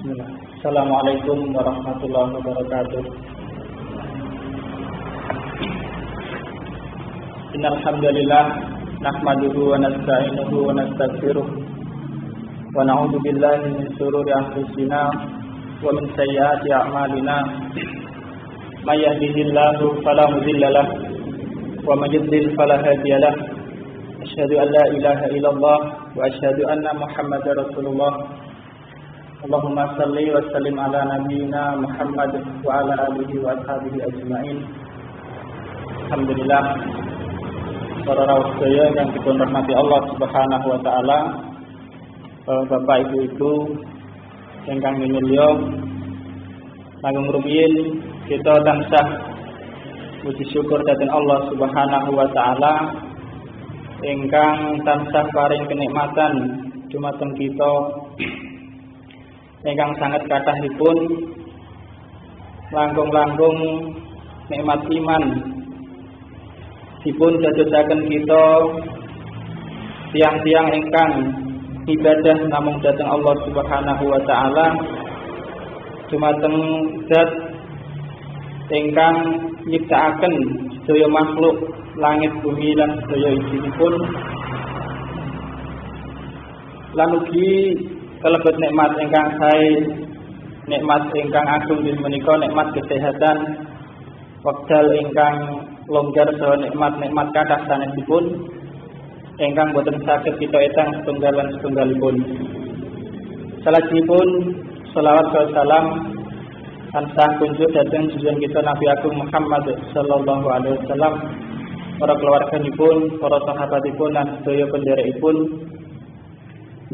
Bismillah. Assalamualaikum warahmatullahi wabarakatuh. Innal hamdalillah nahmaduhu wa nasta'inuhu wa nastaghfiruh wa na'udzu billahi min shururi anfusina wa min sayyiati a'malina. May yahdihillahu fala mudilla lahu wa may yudlil fala hadiya lahu. Asyhadu an la ilaha illallah wa asyhadu anna Muhammadar Rasulullah. Allahumma salli wa sallim ala nabiyyina Muhammad wa ala alihi wa ashabihi ajma'in. Alhamdulillah, para rawuh sedaya yang dirahmati Allah Subhanahu wa taala, Bapak Ibu ingkang minulya, langkung rumiyin kita tansah puji syukur dhateng Allah Subhanahu wa taala ingkang tansah paring kenikmatan dumateng kita ingkang sangat kathahipun langkung-langkung nikmat iman dipun dadosaken kita tiang-tiang ingkang ibadah namung dhateng Allah Subhanahu wa taala dumateng zat ingkang nyiptakaken sedaya makhluk langit bumi lan sedaya isinipun lan ugi kalebet nikmat ingkang sae, nikmat ingkang agung inggih menika nikmat kesehatan, wekdal ingkang longgar saha nikmat-nikmat kathah sanesipun ingkang boten saged kita etang setunggal-setunggalipun. Salajengipun selawat wa salam tansah kunjuk dhateng junjungan kita Nabi Agung Muhammad sallallahu alaihi wasallam, para keluarganipun, para sahabatipun lan sedaya pendherekipun.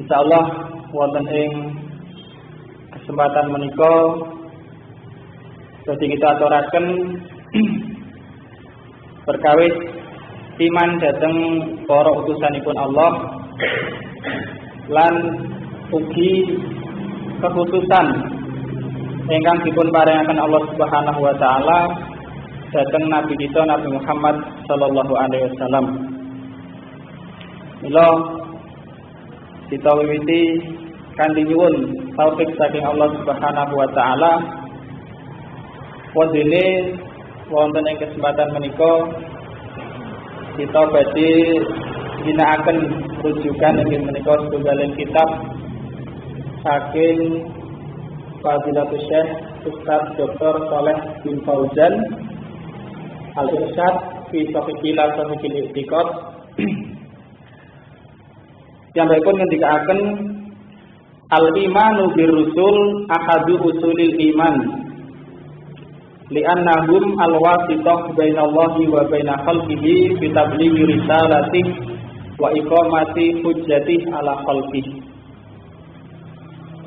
Insyaallah wonten ing kesempatan menika dadi kita aturaken perkawis iman dhateng para utusanipun Allah lan ugi kekhususan ingkang dipun paringaken Allah Subhanahu wa taala dhateng nabi kita Nabi Muhammad sallallahu alaihi wasallam. Mila kita wiwiti kanthi nyuwun taufik saking Allah Subhanahu wa taala. Wadene wonten ing kesempatan menika kita badhe ginakaken rujukan inggih menika setunggaling kitab saking Fadilatul Syekh Ustaz Dr. Shaleh bin Fauzan Al-Irsyad fi Sahihil I'tiqad yang berikut ngendikaaken al-imanu birrusul ahadu usulil iman li'annahum al-wasithah bainallahi wa baina khalqihi fi tablighi risalatihi wa iqamati hujjatihi ala khalqihi.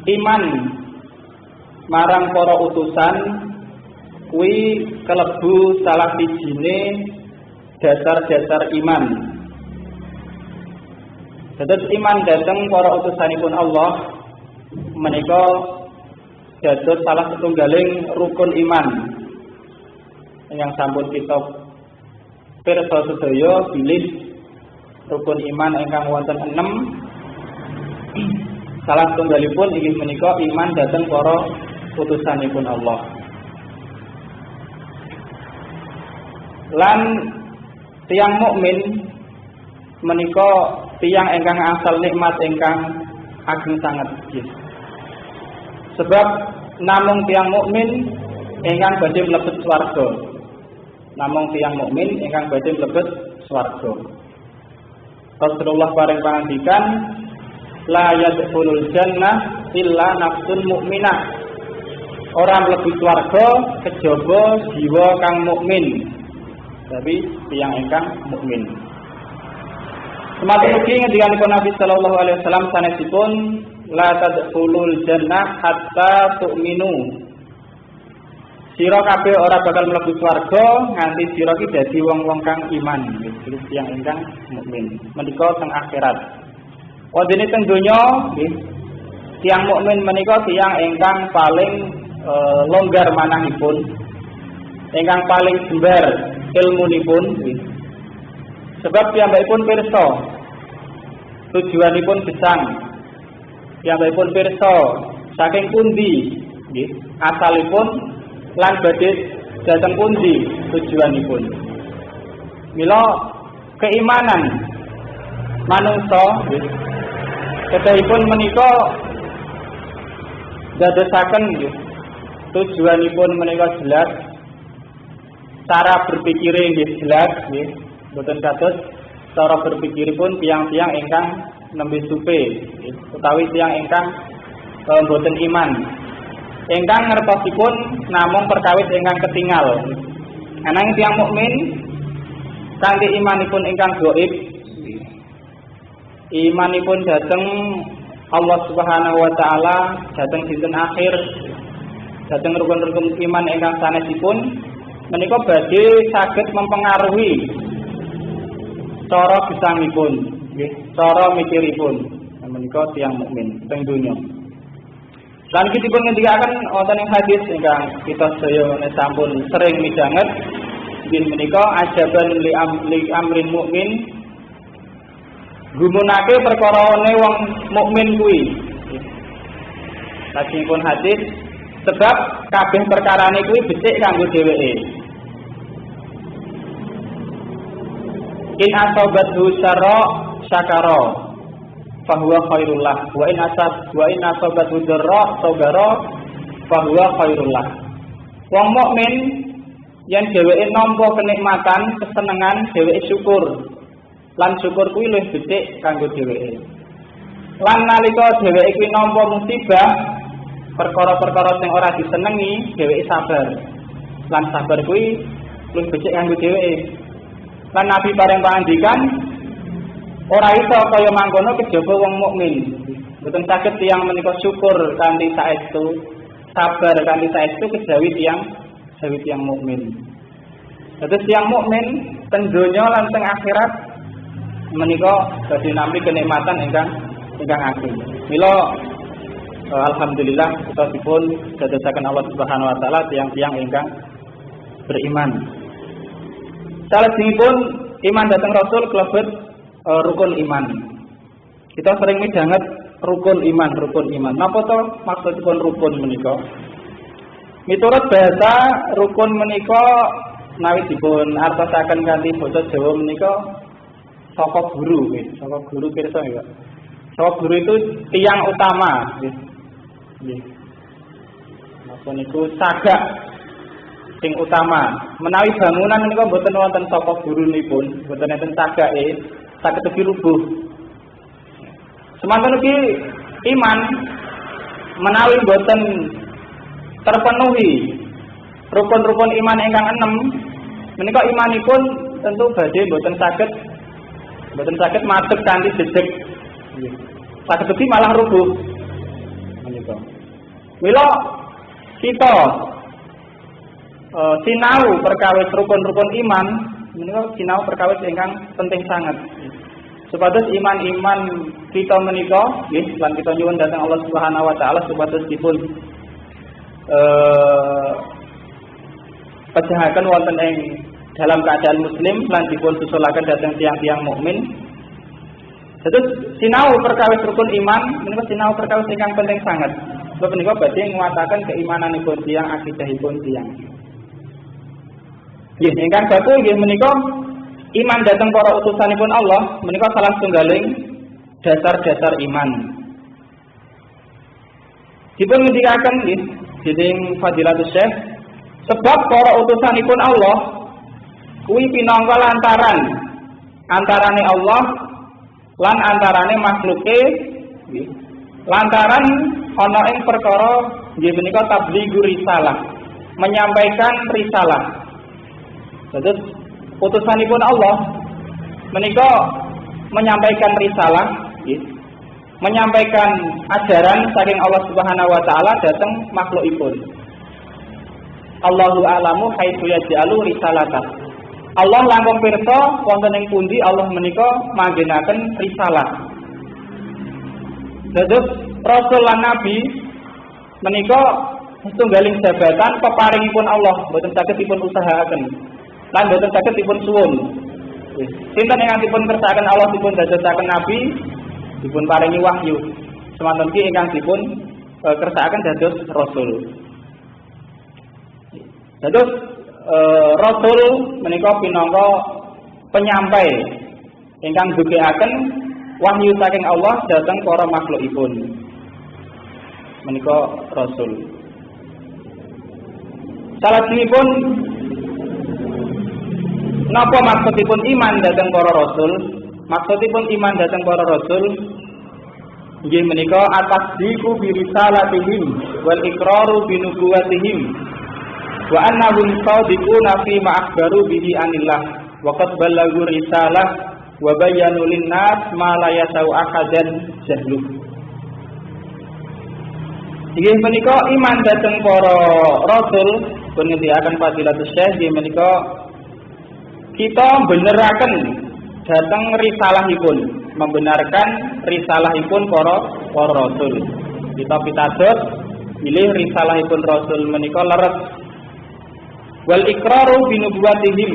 Iman marang para utusan kuwi kalebu salah sijine dasar-dasar iman. Dados iman dhateng para utusanipun Allah menika dados salah setunggaling rukun iman yang sampun kita pirsa sedaya bilih rukun iman ingkang wonten 6. Salah setunggalipun inggih menika iman dhateng para utusanipun Allah. Lan tiyang mukmin menika tiyang ingkang asal nikmat ingkang ageng sanget. Sebab namung tiyang mukmin ingkang badhe mlebet swarga. Namung tiyang mukmin ingkang badhe mlebet swarga. Rasulullah paring pangandikan la yadkhulul jannah illa nafsun mukminah. Ora mlebu swarga kejaba jiwa kang mukmin. Tapi tiyang ingkang mukmin. Semakin ugi ngendikanipun Nabi sallallahu alaihi wasallam sanesipun la tadkhulul jannah hatta tu'minu. Sira kabeh ora bakal mlebu swarga nganti sira iki dadi wong-wong kang iman, iki tiyang ingkang mukmin. Menika teng akhirat. Wadene teng donya nggih tiyang mukmin menika tiyang ingkang paling longgar manahipun, ingkang paling jembar ilmunipun nggih. Sebab piyambakipun pirsa tujuanipun gesang. Piyambakipun pirsa saking pundi nggih asalipun lan badhe dhateng pundi tujuanipun. Mila keimanan manungsa nggih kedahipun menika dadosaken nggih tujuanipun menika jelas, cara berpikire nggih jelas nggih, boten kados cara berpikiripun tiyang-tiyang ingkang nembe supe utawi tiyang ingkang boten iman. Ingkang ngertosipun namung perkawis ingkang ketingal. Ananging tiyang mukmin kanthi imanipun ingkang gaib, imanipun dhateng Allah Subhanahu wa taala, dhateng dinten akhir, dhateng rukun-rukun iman ingkang sanesipun menika badhe saged mempengaruhi cara gesangipun nggih, cara mikiripun menika tiyang mukmin teng donya. Lan kitipun ngendikaken wonten ing hadis ingkang kita sedaya sampun sering midhanget inggih menika ajaban li amrin mukmin, gumunake perkarane wong mukmin kuwi. Lajengipun hadis sebab kabeh perkarane kuwi becik kanggo dheweke. In asabathu syarra syakara fahuwa khairullah wa in asabathu dharra sabara fahuwa khairullah. Wong mukmin yen dheweke nampa kenikmatan, kesenengan, dheweke syukur. Lan syukur kuwi luwih becik kanggo dheweke. Lan nalika dheweke kuwi nampa musibah, perkara-perkara sing ora disenengi, dheweke sabar. Lan sabar kuwi luwih becik kanggo dheweke. Lan Nabi bareng pangandikan ora iso kaya mangkono kejaba wong mukmin. Mboten saged tiyang menika syukur kanthi saestu, sabar kanthi saestu kejawi tiyang mukmin. Dados tiyang mukmin teng donya lan teng akhirat menika badhe nampi kenikmatan ingkang ageng. Mila alhamdulillah kita dipun dadosaken Allah Subhanahu wa taala tiyang-tiyang ingkang beriman. Salajengipun iman dhateng Rasul klebet rukun iman. Kita sering midhanget rukun iman. Napa to maksudipun rukun menika? Miturut bahasa rukun menika menawi dipun artosaken kanthi basa Jawa menika saka guru nggih. Saka guru pirsa nggih, Pak. Saka guru itu tiang utama nggih. Nggih. Napa niku sagak sing utama. Menawi bangunan menika mboten wonten saka gurunipun, mboten enten sagake, saged dirubuh. Semanten iki iman menawi mboten terpenuhi rukun-rukun iman ingkang 6, menika imanipun tentu badhe mboten saged madhep kanthi jejeg. Saged ugi malah rubuh. Menika. Mila kita sinau perkawis rukun-rukun iman menika sinau perkawis ingkang penting sangat. Supados iman-iman kita menika nggih lan kita nyuwun dhateng Allah Subhanahu wa taala supados dipun pejahaken wonten ing dalam keadaan muslim lan dipun susulaken dhateng tiyang-tiyang mukmin. Dados sinau perkawis rukun iman menika sinau perkawis ingkang penting sangat. Sebab menika badhe nguataken keimananipun tiyang, akidahipun tiyang. Nggih, ingkang batu nggih menika iman dhateng para utusanipun Allah menika salah setunggaling dasar-dasar iman. Dipun ngendikaken nggih dening Fadilatus Syekh, sebab para utusanipun Allah kuwi pinangka antarane Allah lan antarane makhluke nggih. Lantaran ana ing perkara nggih menika tablighur risalah, menyampaikan risalah. Terus utusanipun Allah menika menyampaikan risalah, menyampaikan ajaran saking Allah Subhanahu wa taala dhateng makhlukipun. Allahu a'lamu haitsu yaj'alu risalata. Allah langkung pirsa wonten ing pundi Allah menika manggenaken risalah. Dados Rasul lan Nabi menika setunggaling jabatan peparingipun Allah, boten saged dipun usahaaken. Lan boten saged dipun suwun. Sinten ingkang dipun kersakaken Allah dipun dadosaken nabi, dipun paringi wahyu. Semanten iki ingkang dipun kersakaken dados rasul. Dados rasul menika pinangka penyampai ingkang ndugiaken wahyu saking Allah dhateng para makhlukipun. Menika rasul. Salajengipun napa maksudipun iman dhateng para rasul? Maksudipun iman dhateng para rasul inggih menika atasdiqu bi risalatihim wal iqraru bi nubuwwatihim wa annahum shadiquna fi ma akhbaru bihi anillah wa qad ballagu risalah wa bayyanu lin-nas ma la yasau ahadan jahlu. Inggih menika iman dhateng para rasul pun ngendiaken Fadilatus Syekh inggih menika kita beneraken dhateng risalahipun, membenarkan risalahipun para rasul. Kita pitados bilih risalahipun rasul menika leres. Wal iqraru bi nubuwwatihim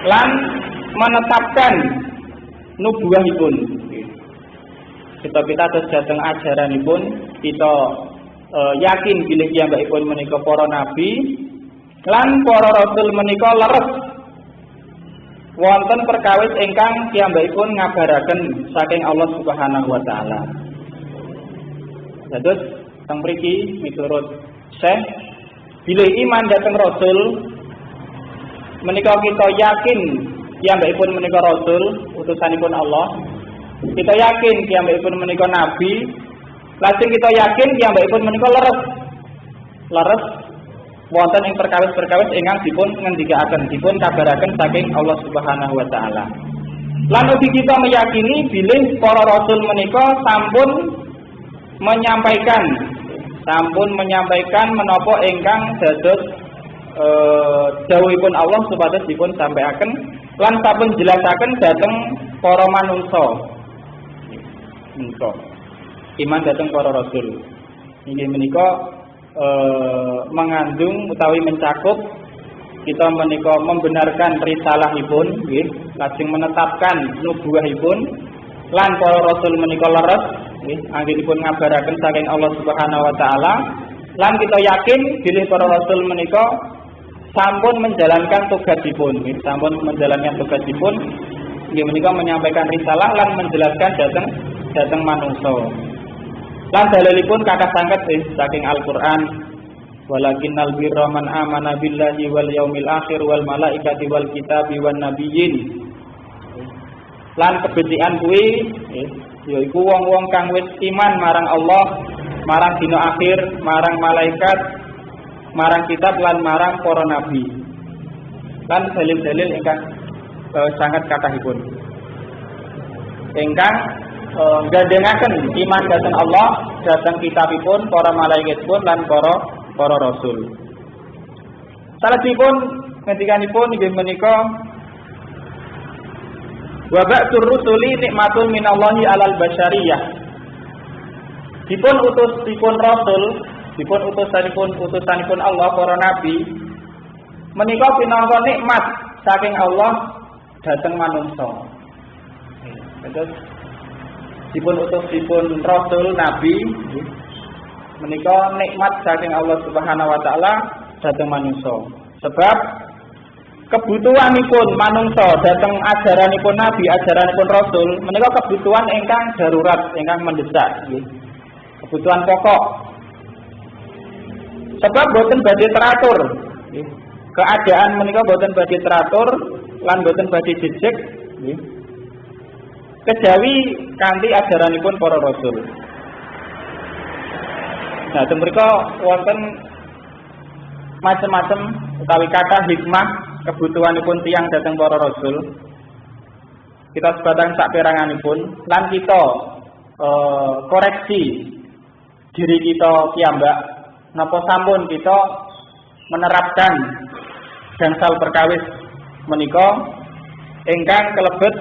lan menetapkan nubuwahipun. Kita pitados dhateng ajaranipun, kita yakin bilih piyambakipun menika para nabi lan para rasul menika leres wonten perkawis ingkang piyambakipun ngabaraken saking Allah Subhanahu wa taala. Dados teng mriki miturut Syekh bilih iman dhateng rasul menika kita yakin piyambakipun menika rasul utusanipun Allah. Kita yakin piyambakipun menika nabi. Lajeng kita yakin piyambakipun menika leres wonten ing perkawis-perkawis ingkang dipun ngendikaaken, dipun kabaraken saking Allah Subhanahu wa taala. Lan ugi kita meyakini bilih para rasul menika sampun menyampaikan menapa ingkang dados dawuhipun Allah supados dipun sampaiaken lan sampun jelasaken dhateng para manungsa. Menika iman dhateng para rasul. Inggih menika mengandung utawi mencakup kita menika membenarkan risalahipun nggih, lajeng menetapkan nubuwahipun lan para rasul menika leres nggih, anggenipun ngabaraken saking Allah Subhanahu wa taala lan kita yakin bilih para rasul menika sampun menjalankan tugasipun nggih, sampun menjalankan tugasipun nggih menika menyampaikan risalah lan menjelaskan dhateng manungsa. Lan dalilipun kathah sanget saking Al-Qur'an walakinnal birra man amana billahi wal yaumil akhir wal malaikati wal kitabi wan nabiyyin. Lan kebecikan kuwi yaiku wong-wong kang wis iman marang Allah, marang dina akhir, marang malaikat, marang kitab lan marang para nabi. Lan dalil-dalil ingkang sangat kathahipun. Ingkang gandhengaken iman dhateng Allah, dhateng kitabipun, para malaikatipun lan para rasul. Salajengipun ngendikanipun inggih menika wa ba'dur rusuli nikmatun minallahi 'alal basyariyah. Dipun utusanipun Allah para nabi menika pinangka nikmat saking Allah dhateng manungsa. Terus dipun rasul nabi menika nikmat saking Allah Subhanahu wa taala dhateng manungsa. Sebab kebutuhanipun manungsa dhateng ajaranipun nabi, ajaranipun rasul menika kebutuhan ingkang darurat, ingkang mendesak nggih. Kebutuhan pokok. Sebab boten badhe teratur nggih. Keadaan menika boten badhe teratur lan boten badhe jejeg nggih. Kejawi kanthi ajaranipun para rasul. Nah, mereka wonten macam-macam utawi kata hikmah kebutuhanipun tiyang dhateng para rasul. Kita sebatang saperanganipun lan kita koreksi diri kita piyambak napa sampun kita menerapkan gangsal perkawis menika ingkang kelebet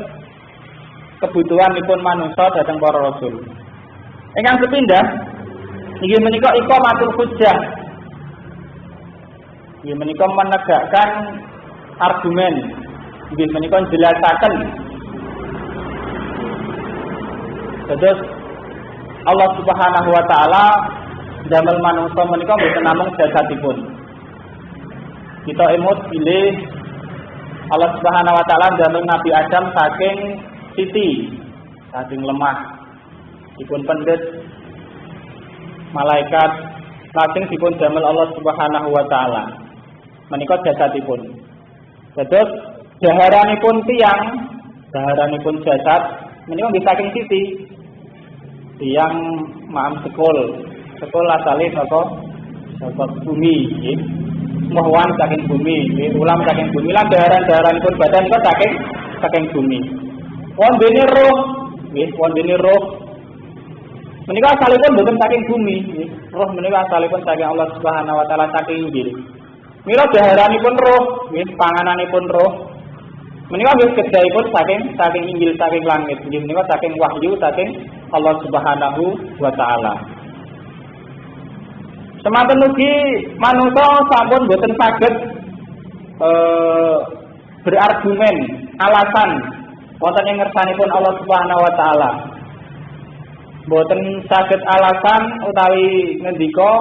kebutuhanipun manungsa dhateng para rasul. Ingkang sepindhah inggih menika iqamatul hujjah. Inggih menika menegakkan argumen. Inggih menika njelasaken. Terus Allah Subhanahu wa taala damel manungsa menika mboten namung jasadipun. Kita emut bilih Allah Subhanahu wa taala damel Nabi Adam saking siti, saking lemah. Dipun pendet malaikat lajeng dipun damel Allah Subhanahu wa taala. Menika jasadipun. Dados daharanipun tiyang, daharanipun jasad menika nggih saking siti. Tiyang maam sekul. Sekul asale saka bumi nggih. Mohwan saking bumi, nggih, ulam saking bumi lan daharan-daharanipun badan niku saking bumi. Wondene roh, nggih, wondene roh. Menika asalipun boten saking bumi, nggih. Roh menika asalipun saking Allah Subhanahu wa taala saking inggil. Mila daharanipun roh, nggih, pangananipun roh. Menika nggih kedahipun saking inggil saking langit, nggih, menika saking wahyu saking Allah Subhanahu wa taala. Semanten ugi manungsa sampun boten saged berargumen alasan wonten ing ngersanipun Allah Subhanahu wa taala. Boten saged alasan utawi ngendika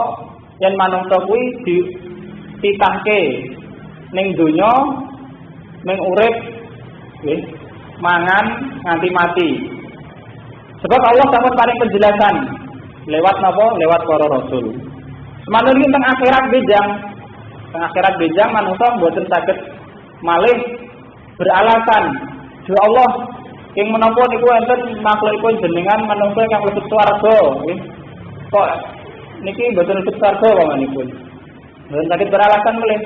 yen manungsa kuwi dititahke ning donya ning urip nggih mangan nganti mati. Sebab Allah sampun paring penjelasan lewat napa? Lewat para rasul. Semanten iki teng akhirat bejang. Teng akhirat bejang manungsa mboten saged malih beralasan, "Ya Allah, ing menapa niku enten makhlukipun jenengan manungsa ingkang mlebet swarga nggih. Kok niki mboten mlebet swarga pamanipun?" Mboten saged beralasan malih.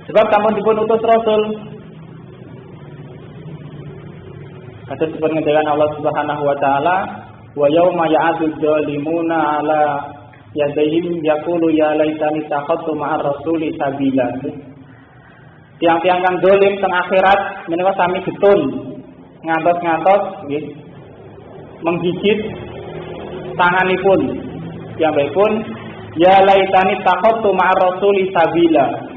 Sebab sampun dipun utus rasul. Kados dipun ngendikan Allah Subhanahu wa taala, "Wa yauma ya'adzu dzalimuna 'ala yadaihim yaqulu ya laitani takhadtu ma'ar rasuli sabila." Tiang-tiang kang dolim teng akhirat menika sami getun ngantos-ngantos nggih menggigit tanganipun piyambakipun ya laitani takhadtu ma'ar rasuli sabila.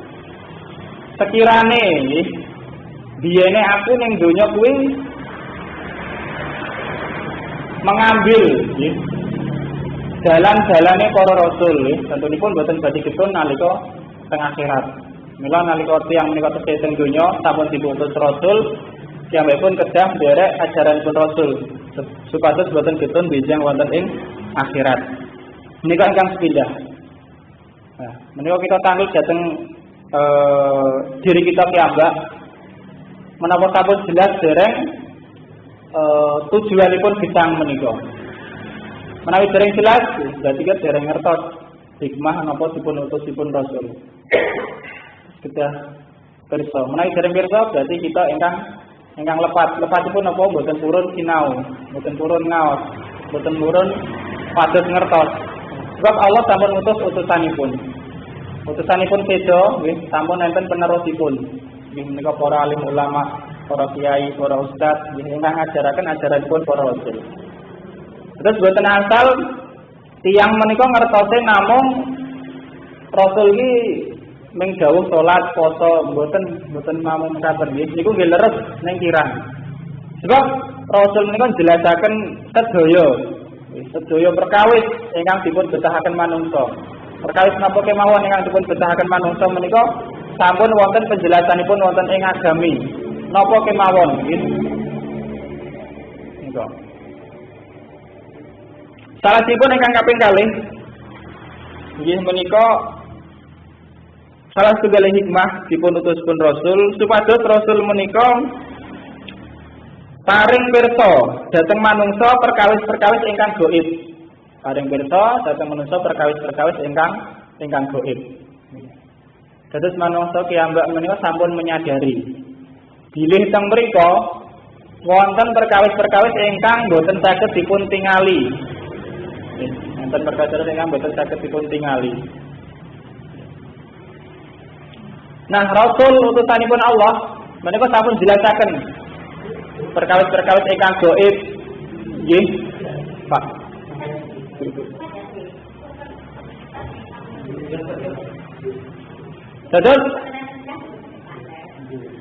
Sekirane nggih biyene aku ning donya kuwi mengambil nggih jalan-jalane para rasul nggih, tentunipun boten badhe getun nalika teng akhirat. Mila nalika tiyang menika tesih teng donya sampun diutus rasul, piyambakipun kedah nderek ajaranipun rasul supados boten getun benjang wonten ing akhirat. Menika ingkang sepindah. Nah, menika kita tanggul dhateng diri kita piyambak menapa sampun jelas dereng tujuanipun gesang menika. Menawi dereng jelas, berarti kan dereng ngertos hikmah napa dipun utusipun rasul. Kita pirsa. Menawi dereng pirsa berarti kita ingkang lepat. Lepatipun napa mboten purun sinau, mboten purun ngaos, mboten purun pados ngertos. Sebab Allah sampun ngutus utusanipun. Utusanipun seda nggih sampun enten penerusipun. Nggih menika para alim ulama, para kiai, para ustaz nggih ingkang ngajaraken ajaranipun para rasul. Terus boten asal tiyang menika ngertose namung rasul iki ming dawuh salat, poso, mboten namung sabar nggih. Niku nggih leres ning kirang. Sebab rasul menika njelasaken sedaya perkawis ingkang dipun betahaken manungsa. Perkawis napa kemawon ingkang dipun betahaken manungsa menika sampun wonten penjelasanipun wonten ing agami. Napa kemawon nggih. Nika. Salahipun ingkang kaping kalih nggih menika salah setunggal hikmah dipun utuspun rasul supados rasul menika paring pirsa dhateng manungsa perkawis-perkawis ingkang gaib. Paring pirsa dhateng manungsa perkawis-perkawis ingkang gaib. Dados manungsa kiyambak menika sampun menyadari bilih teng mriku wonten perkawis-perkawis ingkang boten saged dipun tingali. Enten perkawis ingkang boten saged dipun tingali. Nah, rasul utusanipun Allah menika sampun jelasaken perkawis-perkawis ingkang gaib. Nggih, Pak. Dados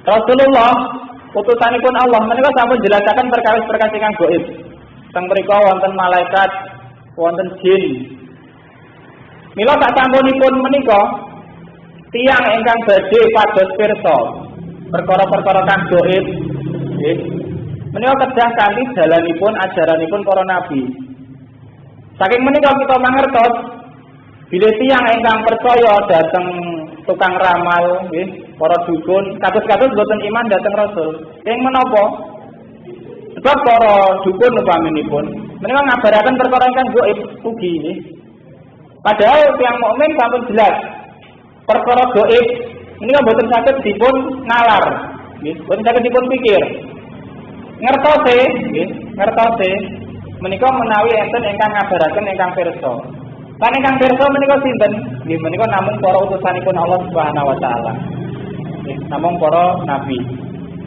Rasulullah utusanipun Allah menika sampun jelasaken perkawis-perkawis ingkang gaib. Teng mriku wonten malaikat, wonten jin. Mila sak sampunipun menika tiyang ingkang badhe pados pirsa perkara-perkara kang gaib nggih. Menika kedah kanthi dalanipun ajaranipun para nabi. Saking menika kita mangertos bilih tiyang ingkang percaya dhateng tukang ramal nggih, para dukun, kados-kados boten iman dhateng Rasul. Ing menapa? Sebab para dukun upaminipun menika ngabaraken perkara ingkang gaib ugi nggih. Padahal tiyang mukmin sampun jelas perkara gaib menika boten saged dipun nalar nggih, boten saged dipun pikir. Ngertose nggih, ngertose menika menawi enten ingkang ngabaraken ingkang pirsa. Lan ingkang pirsa menika sinten? Nggih menika namung para utusanipun Allah Subhanahu wa taala. Nggih, namung para nabi.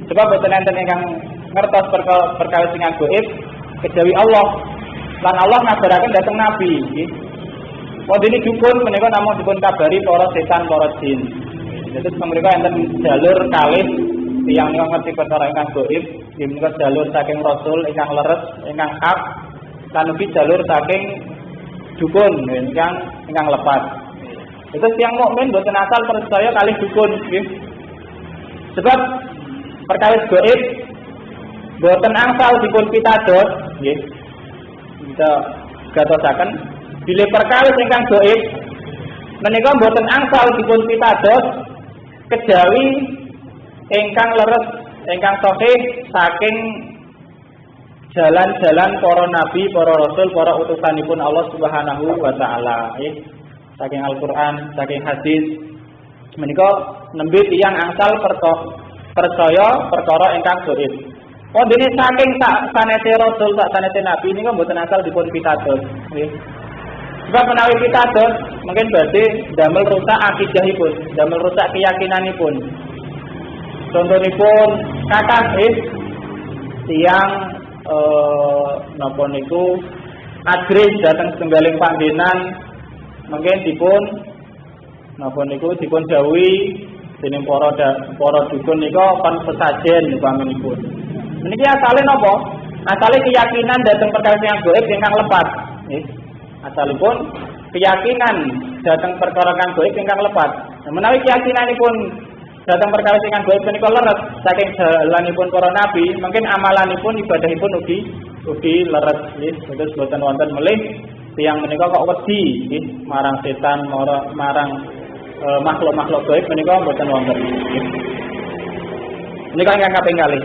Sebab boten enten ingkang ngertos perkawis ingkang gaib kejawi Allah. Lan Allah ngabaraken dhateng nabi nggih. Wondene dukun menika namung dipun kabari para setan, para jin. Jadi menika enten jalur kalih tiyang menika ngerti perkara ingkang gaib, nggih menika jalur saking Rasul ingkang leres, ingkang hak, lan ugi jalur saking dukun ingkang lepas. Itu tiyang mukmin boten asal percaya kalih dukun nggih. Sebab perkawis gaib boten angsal dipun pitados nggih. Kita gatosaken bilih perkawis ingkang gaib menika boten angsal dipun pitados kejawi ingkang leres, ingkang sahih saking jalan-jalan para nabi, para rasul, para utusanipun Allah Subhanahu wa taala. Saking Al-Qur'an, saking hadis menika nembe tiyang angsal percaya perkara ingkang gaib. Wondene saking sanete rasul, sanete nabi niku mboten asal dipun pitados, nggih. Sebab menawi pitados mungkin badhe damel rusak akidahipun, damel rusak keyakinanipun. Contonipun kathah tiyang napa niku adres dhateng setunggaling panggenan mungkin dipun napa niku dipun dawuhi dening para dukun nika kon sesajen upaminipun. Meniki asale napa? Asale keyakinan dhateng perkara yang gaib ingkang lepat nggih. Asalipun keyakinan dhateng perkara kang gaib ingkang lepat. Menawi keyakinanipun dhateng perkara ingkang gaib menika leres saking jalanipun para nabi, mungkin amalanipun ibadahipun ugi leres nggih. Terus boten wonten melih tiyang menika kok wedi nggih marang setan, marang makhluk-makhluk gaib menika boten wonten nggih. Menika ingkang kaping kalih.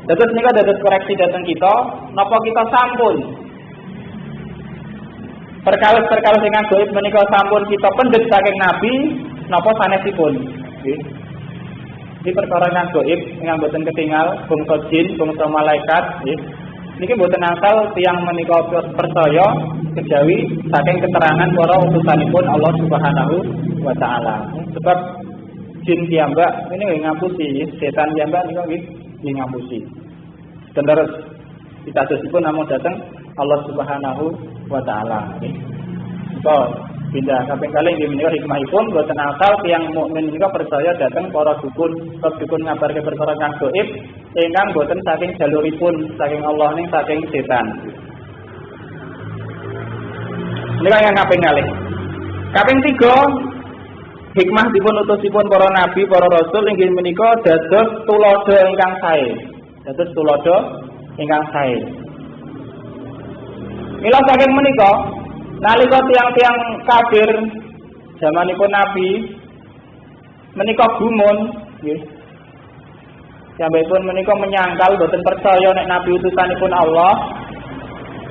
Dados menika dados koreksi dhateng kita, napa kita sampun perkawis-perkawis ingkang gaib menika sampun kita pendhet saking nabi napa sanesipun nggih. Iki perkara ingkang gaib ingkang boten ketingal bangsa jin, bangsa malaikat nggih. Niki boten asal tiyang menika percaya kejawi saking keterangan para utusanipun Allah Subhanahu wa taala. Sebab jin piyambak ini ngapusi, setan piyambak niku nggih ngapusi. Dan terus pitadosipun namung dhateng Allah Subhanahu wa taala. So, pindah kaping kalih nggih menika hikmahipun boten asal tiyang mukmin menika percaya dhateng para dukun, dukun ngabarke perkara kang gaib ingkang boten saking jaluripun saking Allah ning saking setan. Menika yang kaping kalih. Kaping 3 hikmah dipun utusipun para nabi, para rasul inggih menika dados tuladha ingkang sae. Dados tuladha ingkang sae. Mila saking menika nalika tiyang-tiyang kafir zamanipun nabi menika gumun nggih. Sampeyan menika menyangkal boten percaya nek nabi utusanipun Allah.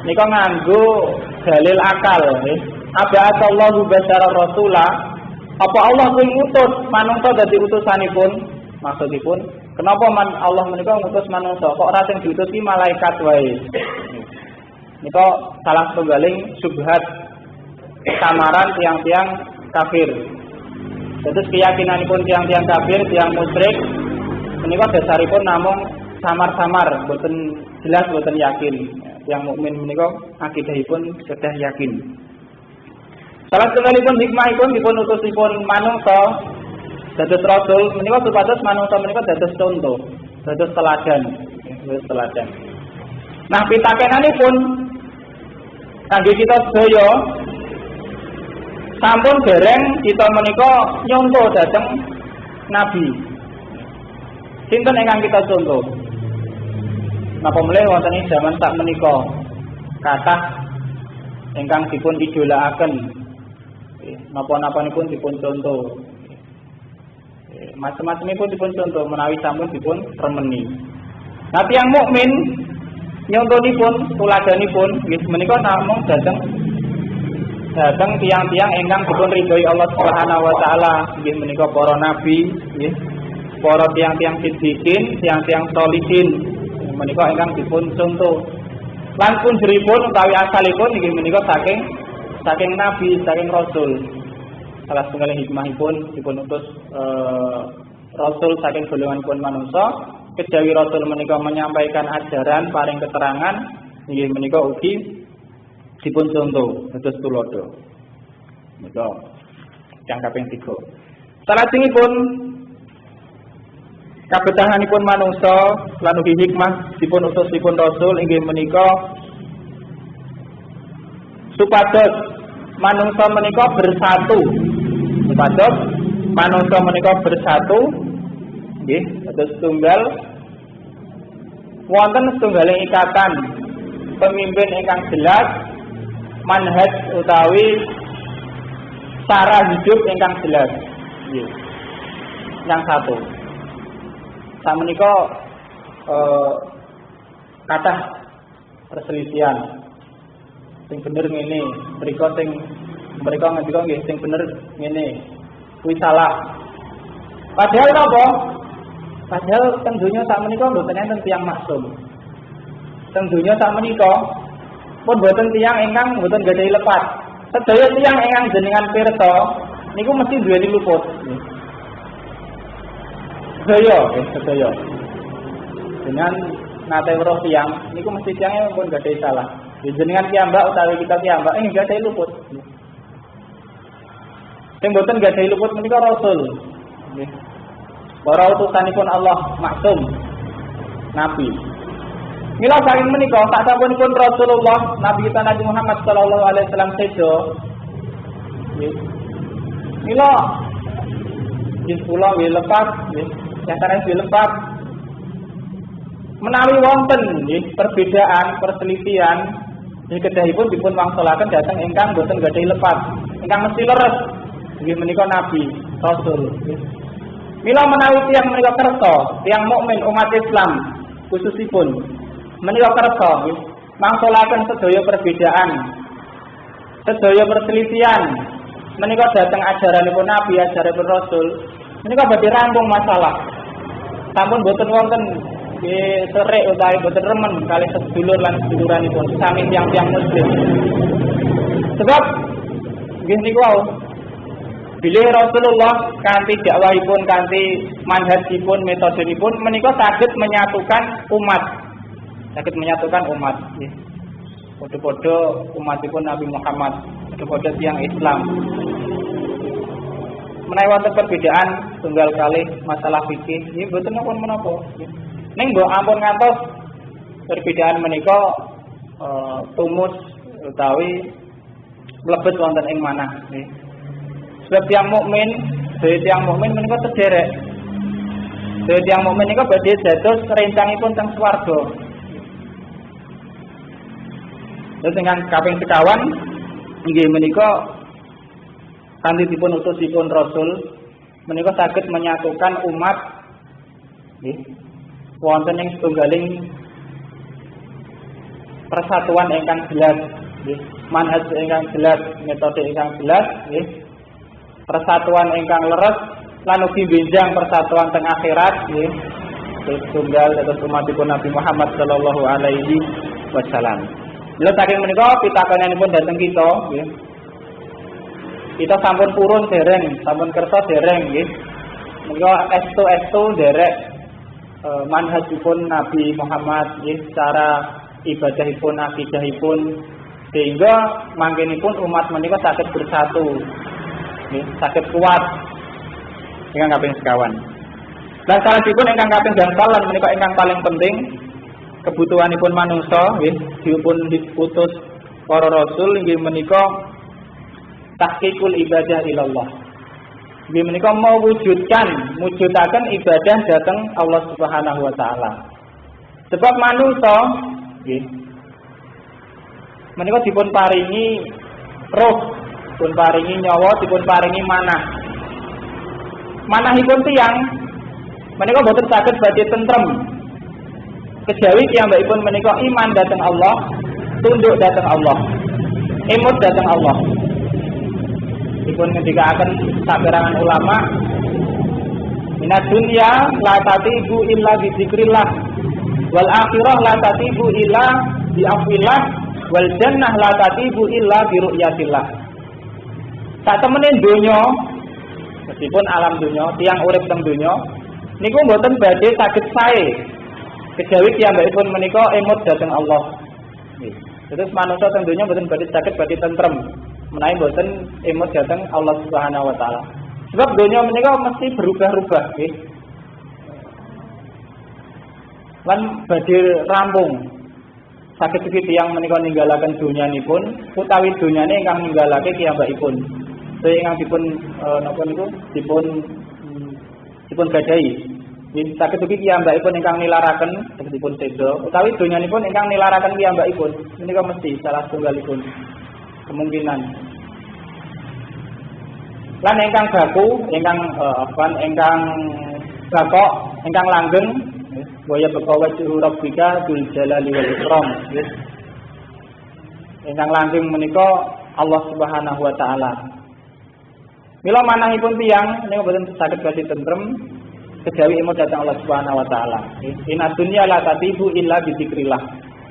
Nika nganggo dalil akal nggih. Aba'atsallahu basyara rasula. Apa Allah kuwi ngutus manungsa dadi utusanipun? Maksudipun, kenapa Allah menika ngutus manungsa kok ora sing diutus ki malaikat wae? Nika salah setunggaling subhat samaran tiang-tiang kafir. Terus keyakinanipun tiang-tiang kafir, tiang musyrik menika dasaripun namung samar-samar, boten jelas, boten yakin. Yang mukmin menika akidahipun kedah yakin. Salah setunggalipun hikmahipun dipun utusipun manungsa dados rasul menika supados manungsa menika dados contoh, dados teladan, dados teladan. Nah, pitakenanipun kangge kita sedaya sampun dereng kita menika nyontoh dhateng nabi. Sinten ingkang kita contoh? Napa mulai wonten ing jaman sak menika kathah ingkang dipun idolaaken. Napa-napanipun dipun contoh. Macam-macamipun dipun contoh menawi sampun dipun remeni. Nah tiyang mukmin nyontonipun, tuladanipun nggih menika namung dhateng tiyang-tiyang ingkang dipun ridhoi Allah Subhanahu wa taala, nggih menika para nabi, nggih. Para tiyang-tiyang siddiqin, tiyang-tiyang sholihin, menika ingkang dipun contoh. Lan punjeripun utawi asalipun nggih menika saking nabi, saking rasul. Salah setunggaling hikmahipun dipun utus rasul saking golonganipun manungsa, kejawi rasul menika menyampaikan ajaran, paring keterangan, nggih menika ugi dipun contoh dados tulodo. Menika yang kaping 3. Salajengipun kabetahanipun manungsa lan ugi hikmah dipun utusipun rasul inggih menika supados manungsa menika bersatu. Supados manungsa menika bersatu nggih dados tunggal wonten setunggaling ikatan pemimpin ingkang jelas, manhaj utawi cara hidup ingkang jelas. Nggih. Yang satu. Samenika kathah perselisihan. Sing bener ngene, mriko sing mereka ngendika nggih sing bener ngene. Kuwi salah. Padahal napa? Padahal teng donya sak menika mboten enten tiyang maksum. Teng donya sak menika pun mboten tiyang ingkang mboten gadhahi lepat. Sedaya tiyang ingkang jenengan pirsa niku mesti duweni luput. Sedaya. Dengan nate weruh tiyang niku mesti tiyange pun gadhahi salah. Jenengan piyambak utawi kita piyambak gadhahi luput. Sing boten gadhahi luput menika rasul. Nggih. Para utusanipun Allah maksum nabi. Mila saking menika sak sampunipun Rasulullah Nabi kita Nabi Muhammad sallallahu alaihi wasallam sedo. Nggih. Mila nggih kula nggih lepas nggih, nyatane nggih lepas. Menawi wonten nggih perbedaan, perselisihan nggih kedahipun dipun wangsulaken dhateng ingkang boten gadhahi lepas, ingkang mesti leres. Nggih menika nabi, rasul. Mila menawi tiyang menika kersa, tiyang mukmin umat Islam khususipun menika kersa mangsulaken sedaya perbedaan, sedaya perselisihan menika dhateng ajaranipun nabi, ajaranipun rasul, menika badhe rampung masalah. Sampun boten wonten serik utawi boten remen kalih sedulur lan seduluranipun sami tiyang-tiyang muslim. Sebab nggih niku wau bilih Rasulullah kanthi dakwahipun, kanthi manhajipun, metodepun menika saged menyatukan umat. Saged menyatukan umat nggih. Padha-padha umatipun Nabi Muhammad, padha-padha tiyang Islam. Menawi wonten perbedaan tunggal kalih masalah fikih, nggih boten napa-napa. Ning mbok ampun ngantos perbedaan menika tumus utawi mlebet wonten ing manah nggih. Sebab tiyang mukmin menika sederek. Tiyang mukmin menika badhe dados rencangipun teng swarga. Terus ingkang kaping sekawan inggih menika kanthi dipun utusipun Rasul menika saged menyatukan umat nggih wonten ing setunggaling persatuan ingkang jelas nggih, manhaj ingkang jelas, metode ingkang jelas nggih. Persatuan ingkang leres lan ugi benjang persatuan teng akhirat nggih. Tunggal dados umatipun Nabi Muhammad sallallahu alaihi wasallam. Lha saking menika pitakonanipun dhateng kita nggih. Kita sampun purun dereng, sampun kersa dereng nggih. Menika estu derek manhajipun Nabi Muhammad nggih, cara ibadahipun, akidahipun sehingga mangkenipun umat menika saged bersatu. Sakit kuat ingkang kaping sekawan. Lan salajengipun ingkang kaping gangsal lan menika ingkang paling penting kebutuhanipun manungsa nggih dipun diutus para rasul inggih menika tahqiqul ibadah ilallah. Nggih menika mujudaken ibadah dhateng Allah Subhanahu wa taala. Sebab manusa nggih menika dipun paringi roh, dipun paringi nyawa, dipun paringi manah. Manahipun tiyang menika boten saged badhe tentrem. Kejawi piyambakipun menika iman dhateng Allah, tunduk dhateng Allah, emut dhateng Allah. Dipun ngendikaken saperangan ulama, minad dunya la tatibu illa bi dzikrillah, wal akhirah la tatibu illa bi afwillah, wal jannah la tatibu illa bi ru'yatillah. Sak temene donya, meskipun alam donya, tiyang urip teng donya niku mboten badhe saged sae kejawi piyambakipun menika emut dhateng Allah. Terus manusia teng donya mboten badhe saged badhe tentrem menawi mboten emut dhateng Allah Subhanahu wa taala. Sebab donya menika mesti berubah-ubah nggih. Lan badhe rampung. Saged ugi tiyang menika ninggalaken donyanipun utawi donyane ingkang ninggalake piyambakipun. Saya ingkang dipun napa niku dipun gadahi. Saged ugi piyambakipun ingkang nilaraken dipun sedo utawi donyanipun ingkang nilaraken piyambakipun. Menika mesti salah setunggalipun kemungkinan. Lan ingkang baku, ingkang ingkang bakok, ingkang langgeng, waya bekawa juhu rabbika dzul jalali wal ikram. Ingkang langgeng menika Allah Subhanahu wa taala. Mila manahipun tiyang niku boten saged badhe tentrem kejawi emut dhateng Allah Subhanahu wa taala. Inna dunya la tatibu illa bi dzikrillah.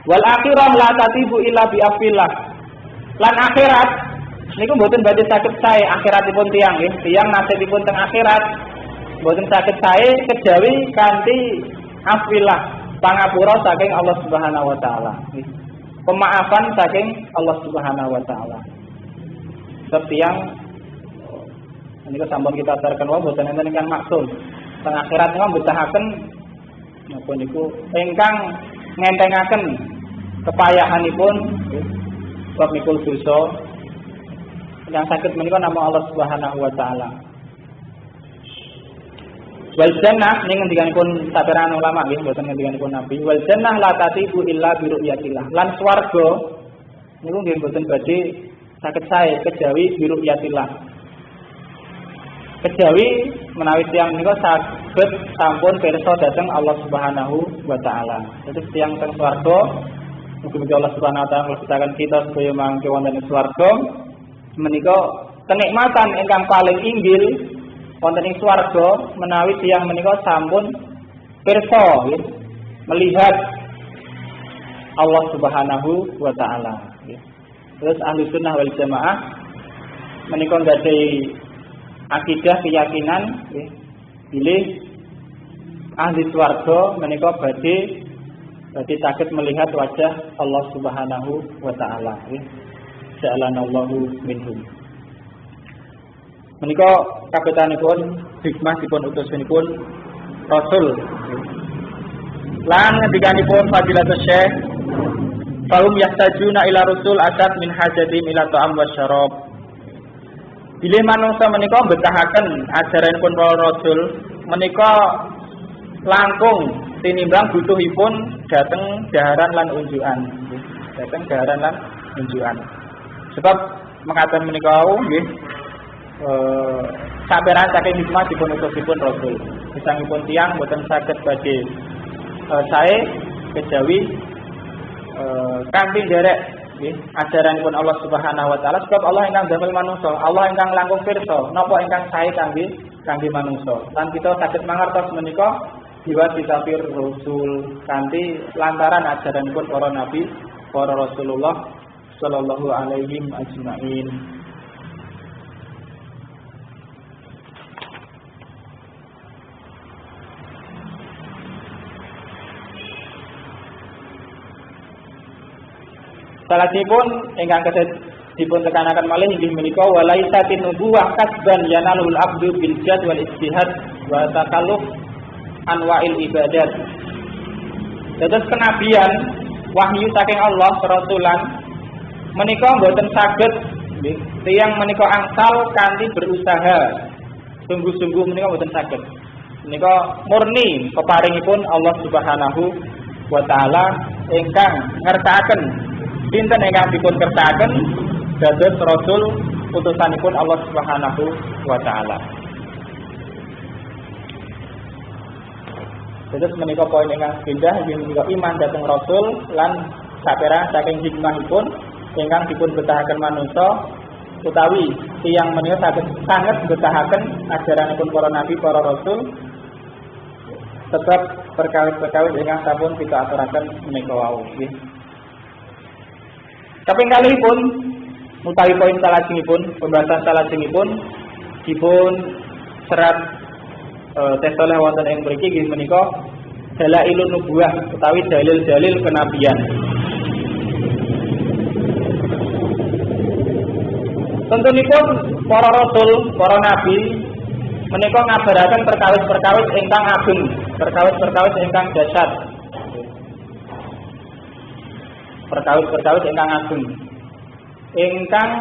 Wal akhirah la tatibu illa bi afillah. Lan akhirat niku mboten badhe saged sae akhiratipun tiyang nggih. Tiyang nasibipun teng akhirat mboten saged sae kejawi kanthi afillah, pangapura saking Allah Subhanahu wa taala. Pemaafan saking Allah Subhanahu wa taala. Sebab tiyang niku sampun kita aturaken wae mboten enten ingkang maksud. Teng akhirat niku mbetahaken napa niku ingkang ngentengaken kepayahanipun sebab mikul dosa yang sakit menika nama Allah Subhanahu wa taala. Wal jannah ning ngendikanipun saperangan ulama nggih mboten ngendikanipun Nabi. Wal jannah la tatibu illa bi ru'yatillah. Lan swarga niku nggih mboten badhe saged sae kejawi bi ru'yatillah. Kejawi menawi tiyang menika saged sampun pirsa dhateng Allah Subhanahu wa taala. Terus tiyang teng swarga mugi-mugi Allah Subhanahu wa taala nglestarekan kita supaya mangke wonten ing swarga menika kenikmatan ingkang paling inggil wonten ing swarga menawi tiyang menika sampun pirsa melihat Allah Subhanahu wa taala. Terus ahli sunnah wal jamaah menika nggadhahi akidah keyakinan bilih ahli swarga menika badhe saged melihat wajah Allah Subhanahu wa taala. Ja'alanallahu minhum. Menika kapitanipun hikmah dipun utusanipun Rasul. Lan ngendikanipun Fadilatul Syekh, "Fahum yahtajuna ila rusul asad min hajatim ila ta'am wasyarab." Bilih manungsa menika betahaken ajaranipun para rasul menika langkung tinimbang butuhipun dhateng daharan lan unjukan. Dhateng daharan lan unjukan. Sebab mekaten menika nggih saperan saking hikmah dipun utusipun rasul. Gesangipun tiyang boten saged badhe sae kejawi kanthi nderek nggih ajaranipun Allah Subhanahu wa taala. Sebab Allah ingkang damel manungsa, Allah ingkang langkung pirsa napa ingkang sae kangge manungsa. Lan kita saged mangertos menika diwasitapir rasul kanthi lantaran ajaranipun para nabi, para Rasulullah sallallahu alaihi ajmain. Salajipun ingkang kedah dipun tekanaken malih inggih menika walaisatin nubuwah kasban yanalul abdu bil jad wal ijtihad wa takalluf anwa'il ibadat. Dados kenabian wahyu saking Allah kerasulan menika mboten saged nggih. Tiyang menika angsal kanthi berusaha. Sungguh-sungguh menika mboten saged. Menika murni peparingipun Allah Subhanahu wa taala ingkang ngertakaken pinten ingkang dipun kertakaken dados rasul utusanipun Allah Subhanahu wa taala. Terus menika poin ingkang pindah inggih menika iman dhateng rasul lan saperang saking hikmahipun ingkang dipun betahaken manungsa utawi tiyang menika saged sanget betahaken ajaranipun para nabi para rasul sebab perkawis-perkawis ingkang sampun kita aturaken menika wau nggih. Kaping kalihipun utawi poin salajengipun pembahasan salajengipun dipun serat tesoleh wonten ing mriki nggih menika dalailun nubuwah utawi dalil-dalil kenabian. Tentunipun para rasul, para nabi menika ngabaraken perkawis-perkawis ingkang ageng, perkawis-perkawis ingkang dahsyat. Perkawis-perkawis ingkang ageng. Ingkang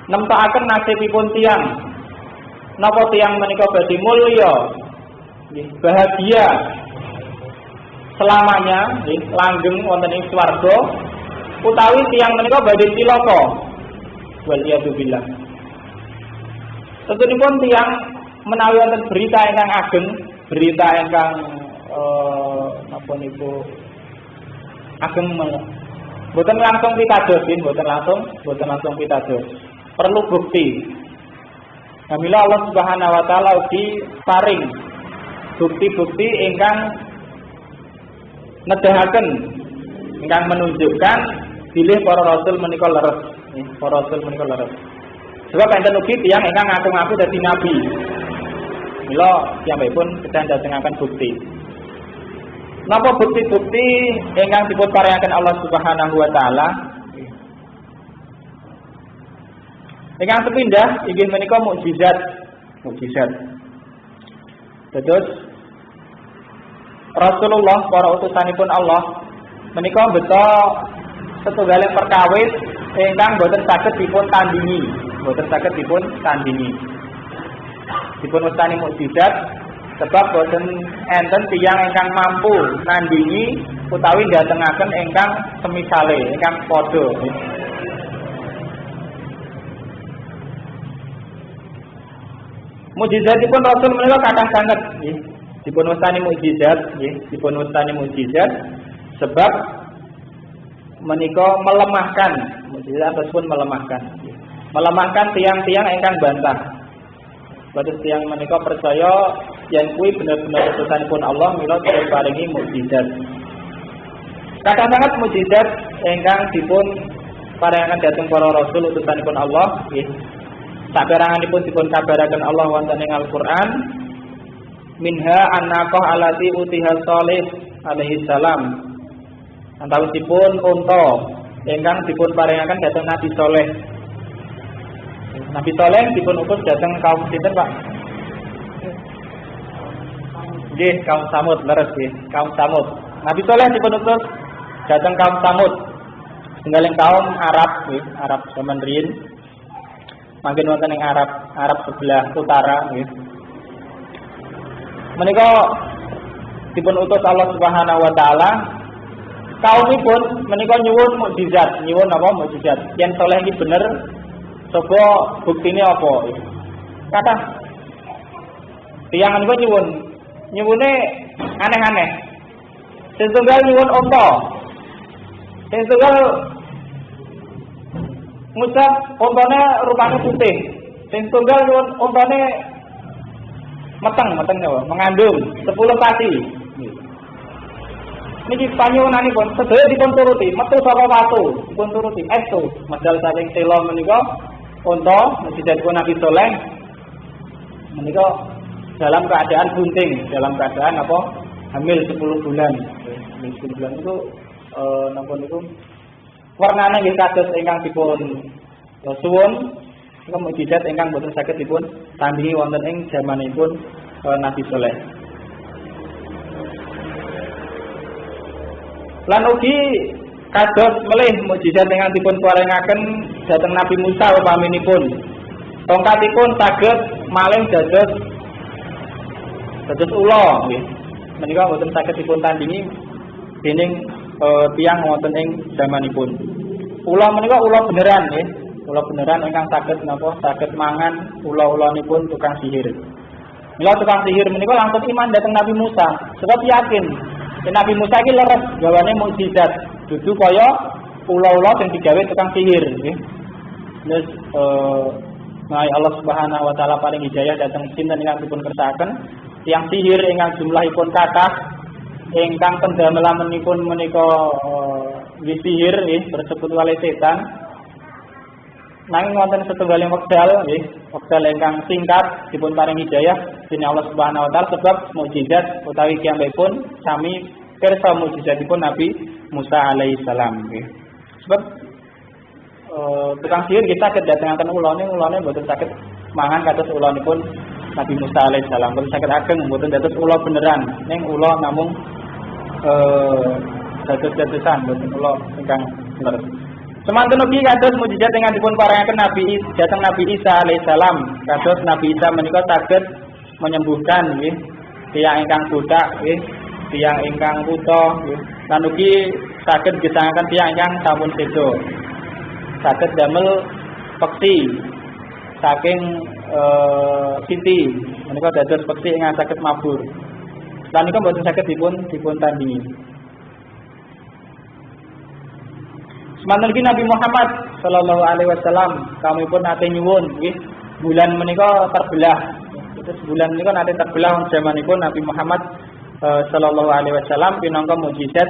nemtokaken nasibipun tiyang. Napa tiyang menika badhe mulya, bahagia selamanya, langgeng wonten ing swarga, utawi tiyang menika badhe cilaka. Waliyadzubillah. Tentunipun tiyang menawi wonten berita ingkang ageng, berita ingkang napa niku ageng boten langsung pitados, boten langsung pitados. Perlu bukti. Alhamdulillah Allah Subhanahu wa taala ugi paring bukti-bukti ingkang nedahaken ingkang menunjukkan bilih para rasul menika leres. Para rasul menika leres. Sebab enten ugi tiyang ingkang ngaku-ngaku dadi nabi. Mila piyambakipun sedang dajengaken bukti. Napa bukti-bukti ingkang dipun paringaken Allah Subhanahu wa taala? Ingkang sepindah inggih menika mukjizat. Terus Rasulullah para utusanipun Allah menika beto setunggaling perkawis ingkang boten saged dipun tandingi, Dipun wastani mukjizat sebab boten enten tiyang ingkang mampu nandingi utawi ndatengaken ingkang semisale, ingkang padha. Mukjizatipun Rasul menika kathah sanget nggih. Dipun wastani mukjizat sebab menika melemahkan, mukjizat tersebut melemahkan tiang-tiang ingkang bantah. Bados tiang menika percaya yen kuwi bener-bener utusanipun Allah mila dipun paringi mukjizat. Kathah sanget mukjizat ingkang dipun paringaken dhateng para rasul utusanipun Allah nggih. Saperanganipun dipun kabaraken Allah wonten ing Al-Qur'an. Minha an-naqah allati utiha Shalih alaihi salam. Antawisipun unta ingkang dipun paringaken dhateng Nabi Saleh. Nabi Saleh dipun utus dhateng kaum sinten, Pak? Nggih, kaum Samud, leres nggih, kaum Samud. Nabi Saleh dipun utus dhateng kaum Samud. Setunggaling kaum Arab nggih, Arab zaman riyin. Mangken wonten ing Arab sebelah utara nggih. Menika dipun utus Allah Subhanahu wa taala. Kaumipun menika nyuwun mukjizat, mukjizat. Yen saleh iki bener, coba buktine apa? Kathah tiyang niku nyuwune aneh-aneh. Sing tunggal nyuwun unta. Sing tunggal ngucap untane rupane putih. Sing tunggal nyuwun untane meteng napa? Mengandung 10 pati. Niki panyuwunanipun sedaya dipun turuti, metu saka watu, dipun turuti estu. Medal saking tela menika unta mujizatipun Nabi Saleh menika dalam keadaan bunting, dalam keadaan apa? Hamil 10 bulan. Hamil 10 bulan itu napa niku warnane nggih kados ingkang dipun suwun, niku mujizat ingkang boten saged dipun tandingi wonten ing jamanipun Nabi Saleh. Lan ugi kados melih mukjizat ingkang dipun paringaken dhateng Nabi Musa upaminipun. Tongkatipun saged malih dados ula nggih. Menika boten saged dipun tandingi dening tiyang wonten ing zamanipun. Ula menika ula beneran nggih. Ula beneran ingkang saged napa saged mangan ula-ulanipun tukang sihir. Mila tukang sihir menika langsung iman dhateng Nabi Musa, sebab yakin Nabi Musa iki leres gawane mukjizat, dudu kaya ula-ula sing digawe tukang sihir nggih. Terus Allah Subhanahu wa taala paring hidayah dhateng sinten ingkang dipun kersakaken tiyang sihir ingkang jumlahipun kathah ingkang pendamelaanipun menika sihir nggih bersekutu kali setan. Nanging wonten setunggaling wekdal nggih, wekdal ingkang singkat dipun paring hidayah dening Allah Subhanahu wa taala sebab mukjizat utawi kiyambakipun sami pirsa mukjizatipun Nabi Musa alaihi salam nggih. Sebab tukang sihir kita saged datengaken ulane mboten saged mangan kados ulanipun Nabi Musa alaihi salam. Mboten saged ageng, mboten dados ula beneran. Ning ula namung dados-dadosan, mboten ula ingkang leres. Semanten ugi kados mukjizat ingkang dipun paringaken Nabi Isa alaihissalam. Kados Nabi Isa menika saged menyembuhkan nggih tiyang ingkang buta nggih, tiyang ingkang buta nggih. Lan ugi saged gesangaken tiyang ingkang sampun seda. Saged damel peksi saking siti menika dados peksi ingkang saged mabur. Lan nika mboten saged dipun tandingi. Semanten iki Nabi Muhammad sallallahu alaihi wasallam kami pun nate nyuwun nggih bulan menika terbelah. Terus bulan menika nate terbelah zamanipun Nabi Muhammad sallallahu alaihi wasallam pinangka mukjizat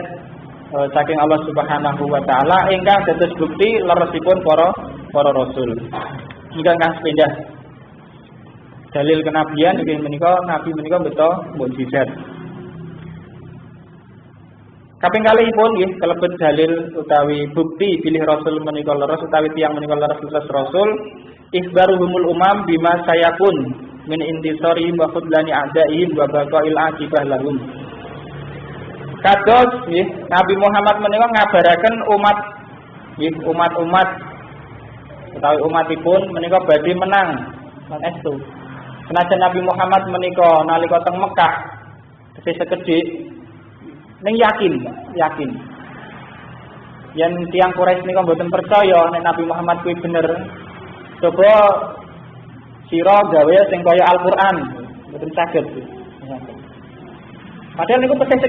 saking Allah Subhanahu wa taala ingkang dados bukti leresipun para rasul. Ingkang sepindah dalil kenabian inggih menika nabi menika beto mukjizat. Kaping kalihipun nggih kalebet dalil utawi bukti bilih rasul menika leres utawi tiyang menika leres rasul ikhbaruhumul umam bima sayakun min intisari wa khudlani a'daihim wa baqail aqibah lahum. Kados nggih Nabi Muhammad menika ngabaraken umat nggih umat-umat utawi umatipun menika badhe menang lan estu. Senajan Nabi Muhammad menika nalika teng Mekah sekedhik ning yakin yen tiyang Quraisy nika mboten percaya nek Nabi Muhammad kuwi bener coba sira gawe sing kaya Al-Qur'an mboten saged. Padahal niku tesih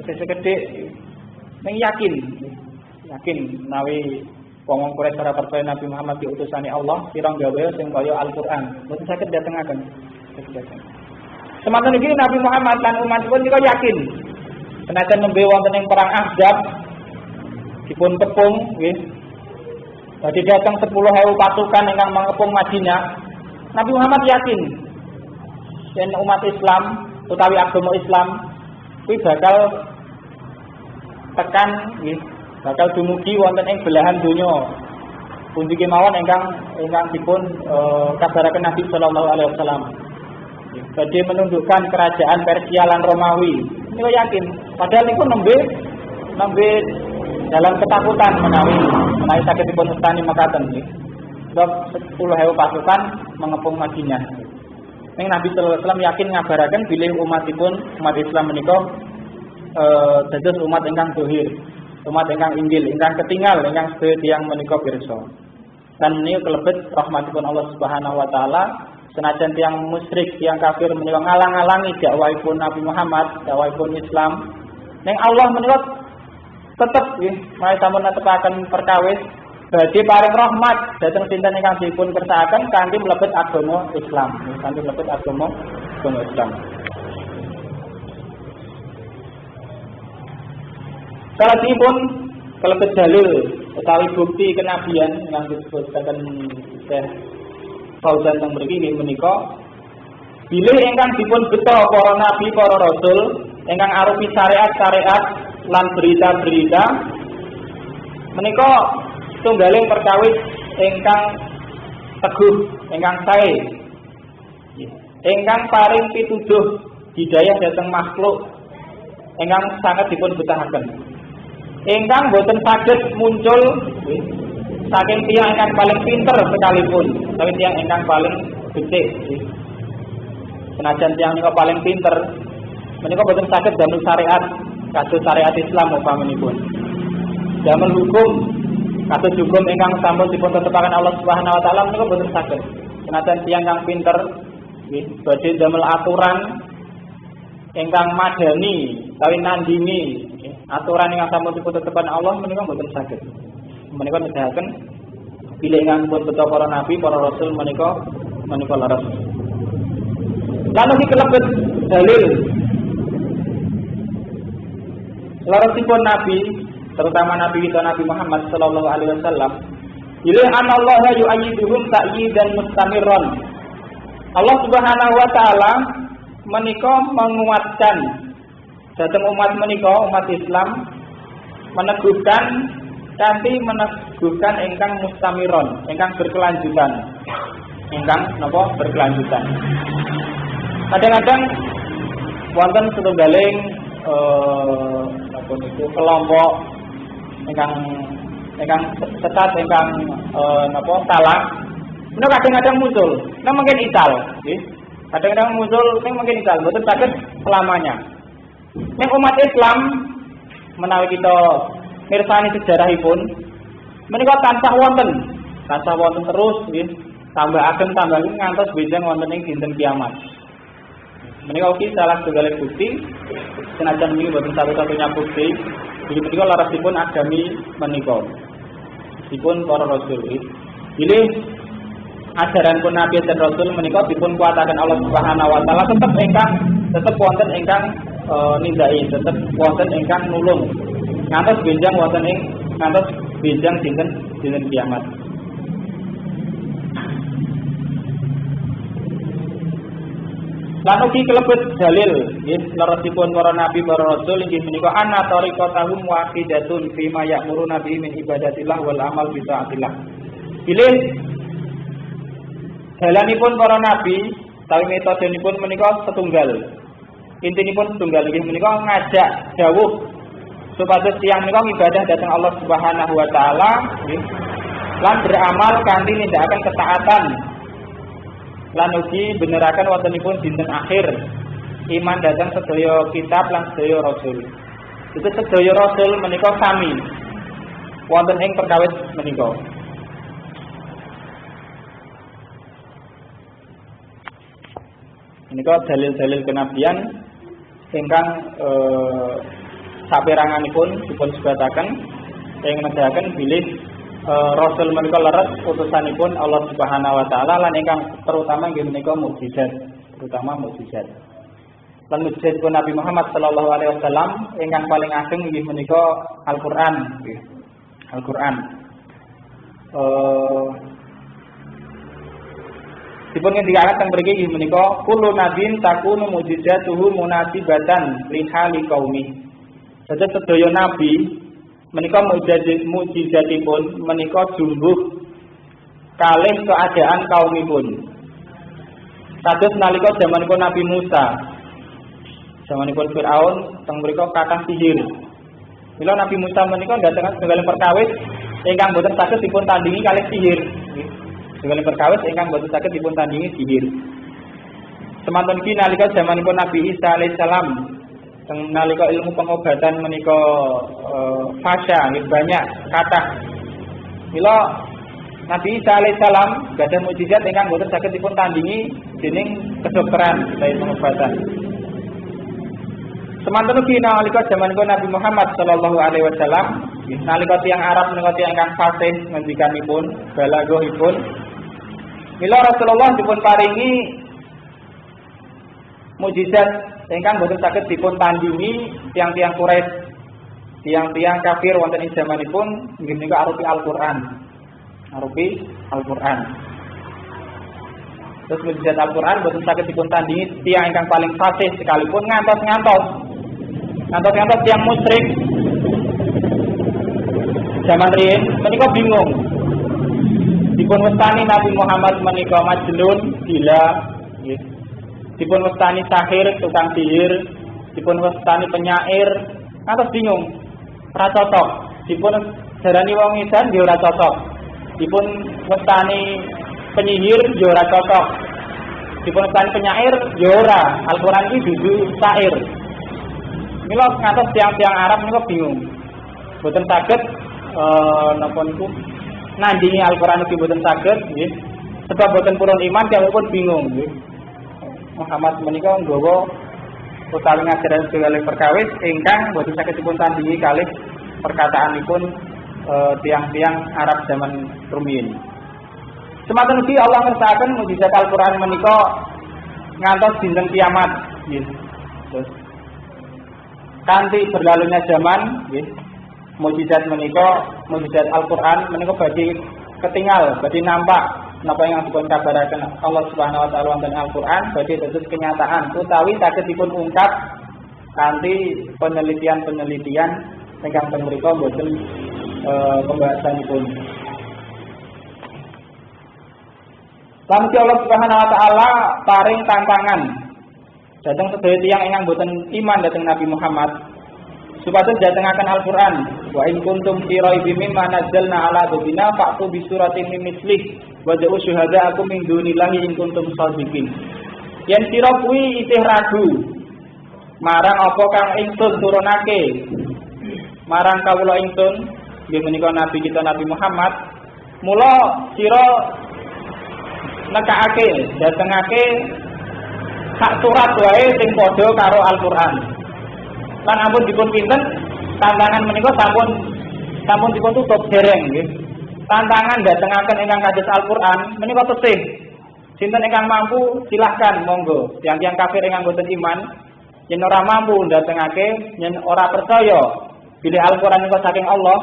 sekedhik ning yakin menawi wong Quraisy ora percaya Nabi Muhammad di utusane Allah sira gawe sing kaya Al-Qur'an mboten saged datengaken. Semanten iki Nabi Muhammad lan umatipun nika yakin senajan nembe wonten ing perang Ahzab dipun kepung nggih. Dadi datang 10.000 pasukan ingkang mengepung Madinah. Nabi Muhammad yakin yen umat Islam utawi agama Islam kuwi bakal tekan nggih, bakal dumugi wonten ing belahan donya. Pundi kemawon ingkang dipun kabaraken Nabi sallallahu alaihi wasallam. Badhe menundukkan kerajaan Persia lan Romawi. Niku yakin. Padahal niku nembe dalam ketakutan menawi saged dipun ustani mekaten nggih. Sebab 10.000 pasukan mengepung Madinah. Ning Nabi sallallahu alaihi wasallam yakin ngabaraken bilih umatipun umat Islam menika dados umat ingkang dohir, umat ingkang inggil, ingkang ketinggal, ingkang sedaya tiyang menika pirsa. Lan niku kelebet rahmatipun Allah Subhanahu wa taala. Senajan tiang musyrik, tiang kafir menika ngalang-alangi dakwahipun Nabi Muhammad, dakwahipun Islam, ning Allah menika tetep nggih menawi sampun netepaken perkawis badhe paring rahmat dhateng sinten ingkang dipun kersakaken kanthi mlebet agama Islam, kanthi mlebet agama Islam. Salahipun kalebet dalil utawi bukti kenabian ingkang disebutaken Fauzan teng mriki nggih menika bilih ingkang dipun beto para nabi, para rasul ingkang arupi syariat-syariat lan berita-berita menika tunggaling perkawis ingkang teguh, ingkang sae. Ingkang paring pituduh hidayah dhateng makhluk ingkang sanget dipun betahaken. ingkang boten saged muncul saking tiyang ingkang paling pinter sekalipun, tapi tiyang ingkang paling becik. Senajan tiyang nika paling pinter, menika boten saged damel syariat kados syariat Islam upaminipun. Damel hukum kados hukum ingkang sampun dipun tetepaken Allah Subhanahu wa taala menika boten saged. Senajan tiyang kang pinter nggih badhe damel aturan ingkang madani utawi nandingi aturan ingkang sampun dipun tetepaken Allah menika boten saged. Menika nedahaken bilih ingkang pun beto para nabi, para rasul menika leres. Lan ugi kelebet dalil leresipun nabi, terutama nabi kita Nabi Muhammad sallallahu alaihi wasallam. Ilih anallaha yu'ayyiduhum ta'yidan mustamirran. Allah Subhanahu wa taala menika menguatkan dhateng umat menika, umat Islam meneguhkan kanthi meneguhkan ingkang mustamiron, ingkang berkelanjutan. Ingkang napa berkelanjutan. Kadang-kadang wonten setunggaling kelompok ingkang sesat ingkang napa salah. Menika kadang-kadang muncul, nek mungkin ical, nggih. Kadang-kadang muncul ning mungkin ical, mboten saged selamanya. Ning umat Islam menawi kita mirsani sejarahipun menika tansah wonten terus nggih, tambah ageng ngantos benjang wonten ing dinten kiamat. Menika ugi salah setunggaling bukti, senajan menika boten satu-satunya bukti, inggih menika larasipun agami menika. Dipun para rasul pilih ajaran pun Nabi dan Rasul menika dipun kuataken Allah Subhanahu wa taala tetep wonten ingkang nindai, tetep wonten ingkang nulung. Ngantos benjang wonten ing ngantos benjang dinten kiamat. Lan ugi kelebet dalil nggih leresipun para nabi para rasul inggih menika anna tariqatahum wahidatun fi ma ya'muruna bihi min ibadatillah wal amal bi taatillah. Pilih dalanipun para nabi tawi metodenipun menika setunggal. Intinipun setunggal inggih menika ngajak dawuh supados tiyang menika ibadah dhateng Allah Subhanahu wa taala nggih lan beramal kanthi nindakaken ketaatan. Lan ugi beneraken wontenipun dinten akhir, iman dhateng sedaya kitab lan sedaya rasul. Itu sedaya rasul menika sami wonten ing perkawis menika. Menika dalil-dalil kenabian ingkang saperanganipun dipun sebataken ing nedahaken bilih Rasul menika leres utusanipun Allah Subhanahu wa taala lan ingkang terutama inggih menika mukjizat, terutama mukjizat. Lan mukjizatipun Nabi Muhammad sallallahu alaihi wasallam ingkang paling ageng inggih menika Al-Qur'an, nggih. Al-Qur'an. Dipun ngendikaken teng mriki inggih menika kullu nabiyyin takunu mukjizatuhu munasibatan li hali qaumi. Sedaya nabi menika mukjizatipun menika jumbuh kalih keadaan kaumipun. Kados nalika zamanipun Nabi Musa, zamanipun Firaun teng mriku kathah sihir. Mila Nabi Musa menika dateng setunggaling perkawis ingkang boten saged dipun tandingi kalih sihir. Setunggaling perkawis ingkang boten saged dipun tandingi sihir. Semanten iki nalika zamanipun Nabi Isa alaihissalam nalika ilmu pengobatan menika fasya banyak kathah. Mila Nabi Isa alaihissalam gadah mukjizat ingkang boten saged dipun tandingi dening kedokteran utawi pengobatan. Semanten ugi nalika zamanipun Nabi Muhammad sallallahu alaihi wasallam nalika tiyang Arab menika tiyang ingkang fasih ngendikanipun balaghahipun. Mila Rasulullah dipun paringi mukjizat ingkang boten saged dipun tandingi tiang-tiang Quraisy, tiang-tiang kafir wonten ing zamanipun inggih menika arupi Al-Qur'an. Arupi Al-Qur'an. Terus mukjizat Al-Qur'an boten saged dipun tandingi tiang ingkang paling fasih sekalipun ngantos tiang musyrik zaman riyin menika bingung. Dipun wastani Nabi Muhammad menika majnun, gila, nggih. Dipun wastani sahir, tukang sihir, dipun wastani penyair, ngantos bingung. ora cocok. Dipun darani wong edan ya ora cocok. Dipun wastani penyihir ya ora cocok. Dipun wastani penyair ya ora. Al-Qur'an iki dudu syair. Mila ngatos tiang-tiang Arab niku bingung. Boten saged napa niku nandingi Al-Qur'an iki boten saged nggih. Sebab boten purun iman pun bingung nggih. Muhammad menika nggawa utawi ngajaran kalih perkawis ingkang boten saged dipun tandingi kalih perkataanipun tiang-tiang Arab zaman rumiyin. Semanten ugi Allah ngersakaken mukjizat Al-Qur'an menika ngantos dinten kiamat nggih. Terus kanthi berlalunya zaman nggih, mukjizat menika, mukjizat Al-Qur'an menika badhe ketinggal, badhe nampak napa yang dipun kabaraken Allah Subhanahu wa taala wonten Al-Qur'an badhe dados kenyataan utawi saged dipun ungkap kanthi penelitian-penelitian ingkang teng mriku boten pembahasanipun. Lan Allah Subhanahu wa taala paring tantangan dhateng sedaya tiyang ingkang boten iman dhateng Nabi Muhammad supados dhatengaken Al-Qur'an. Wa in kuntum fi raibin mimma nazzalna ala abdina fa'tu bi suratin min mithlih wa ja'u syuhada'akum min dunillahi in kuntum shadiqin. Yen sira kuwi isih ragu marang apa kang ingsun turunake marang kawula ingsun nggih menika nabi kita Nabi Muhammad, mula sira nekake datengake sak surat wae sing padha karo Al-Qur'an. Lan ampun dipun pinten tantangan menika sampun dipun tutup dereng nggih. Tantangan datengaken ingkang kados Al-Qur'an menika tesih. Sinten ingkang mampu silahkan monggo. Yang kafir ingkang boten iman yen ora mampu datengake, yen ora percaya bilih Al-Qur'an niku saking Allah,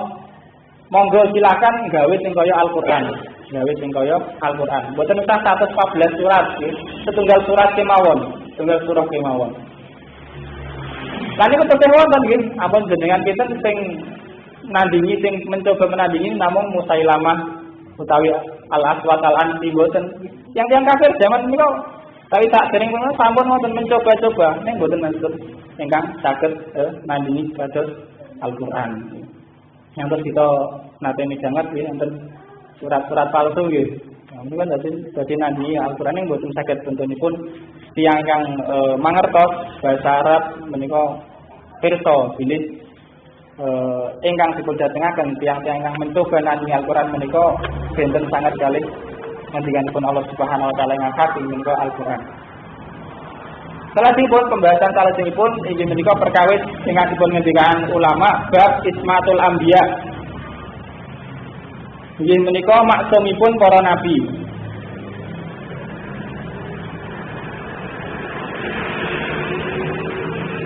monggo silahkan gawe sing kaya Al-Qur'an. Gawe sing kaya Al-Qur'an. Boten usah 114 surat nggih. Setunggal surat kemawon, setunggal surah kemawon. Lan niku tesih wonten nggih, ampun jenengan pinten sing nandingi sing mencoba menandingi namung Musailamah utawi Al-Aswad Al-Ansi boten. Yang kafir zaman menika tapi tak sering sampun wonten mencoba-coba ning boten maksud ingkang saged nandingi kados Al-Qur'an. Yang terus kita nate mijanget nggih wonten surat-surat palsu nggih. Ini kan dadi nandingi Al-Qur'an ing boten saged bentunipun tiyang kang mangertos bahasa Arab menika pirsa bilih ingkang dipun dhatengaken tiyang-tiyang ingkang mencoba nandingi Al-Qur'an menika benten sangat kalih ngendikanipun Allah Subhanahu wa taala ingkang hakim menika Al-Qur'an. Salahipun pembahasan salahipun inggih menika perkawis ingkang dipun ngendikan ulama bab ismatul anbiya. Inggih menika maksumipun para nabi.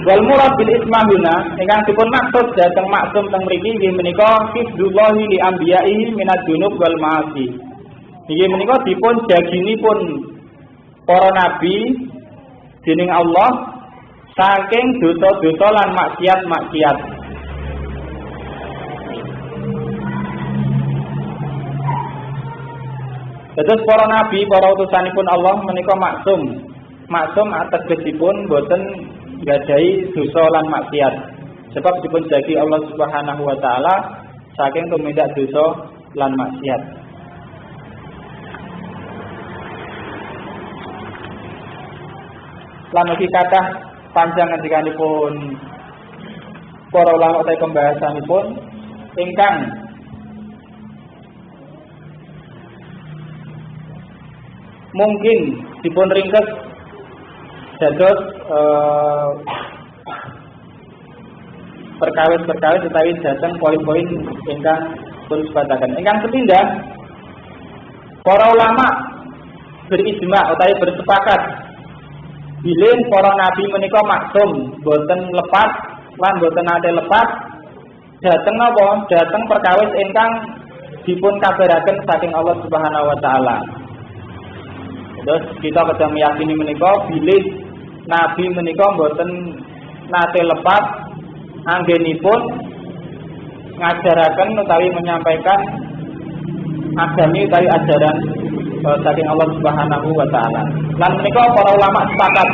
Wal murad bil ismah huna ingkang dipun maksud dhateng maksum teng mriki inggih menika hifdzullahi li anbiya'ihi minad dzunub wal ma'asi. Inggih menika dipun jaginipun para nabi dening Allah saking dosa-dosa lan maksiat-maksiat. Dados para nabi, para utusanipun Allah menika maksum. Maksum ategesipun boten gadhahi dosa lan maksiat. Sebab dipun jagi Allah Subhanahu wa taala saking tumindak dosa lan maksiat. Lan ugi kathah panjang ngendikanipun para ulama utawi pembahasanipun ingkang mungkin dipun ringkes dados perkawis-perkawis utawi dhateng poin-poin ingkang pun sebataken. Ingkang sepindhah para ulama berijma utawi bersepakat bilih para nabi menika maksum boten lepas lan boten nate lepas dhateng napa? Dhateng perkawis ingkang dipun kabaraken saking Allah Subhanahu wa taala. Terus kita kedah meyakini menika bilih nabi menika boten nate lepas anggenipun ngajaraken utawi menyampaikan agami utawi ajaran saking Allah Subhanahu wa taala. Lan menika para ulama sepakat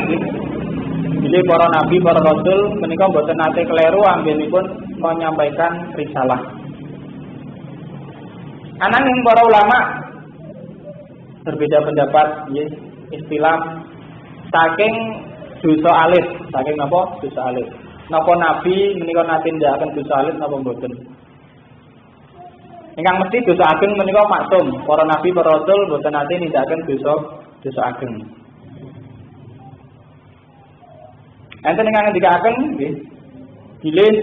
Jadi para nabi, para rasul menika boten nate keliru anggenipun menyampaikan risalah. Ananging para ulama berbeda pendapat, nggih, istilah saking dosa alif, saking napa? Dosa alif. Napa nabi menika nate ndakaken dosa alif napa mboten? Ingkang mesti dosa ageng menika maksum, para nabi, para rasul boten nate nindakaken dosa ageng. Enten ingkang ngendikaken nggih, bilih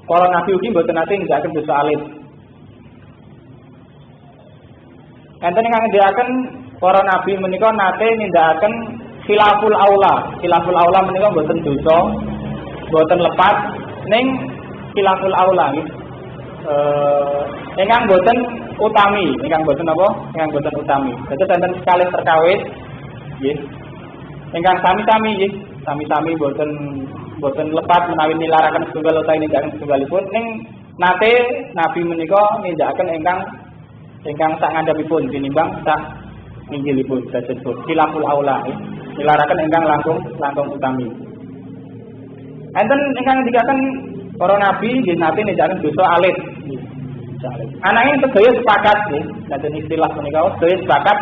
para nabi ugi boten nate nindakaken dosa alif. Enten ingkang ngendikaken para nabi menika nate nindakaken khilaful aula. Khilaful aula menika boten dosa, boten lepas ning khilaful aula nggih. Ingkang boten utami, ingkang boten apa? Ingkang boten utami. Dados enten sekali terkawis nggih. Ingkang sami-sami nggih, sami-sami boten lepas menawi nilaraken setunggal utawi nindakaken setunggalipun ning nate nabi menika nindakaken ingkang sak ngandhapipun tinimbang sak inggilipun disebut khilaful aula. Nilaraken ingkang langkung utami. Enten ingkang ngendikaken para nabi nggih nate nindakaken dosa alif. Ananging sedaya sepakat nggih, dados istilah menika sedaya sepakat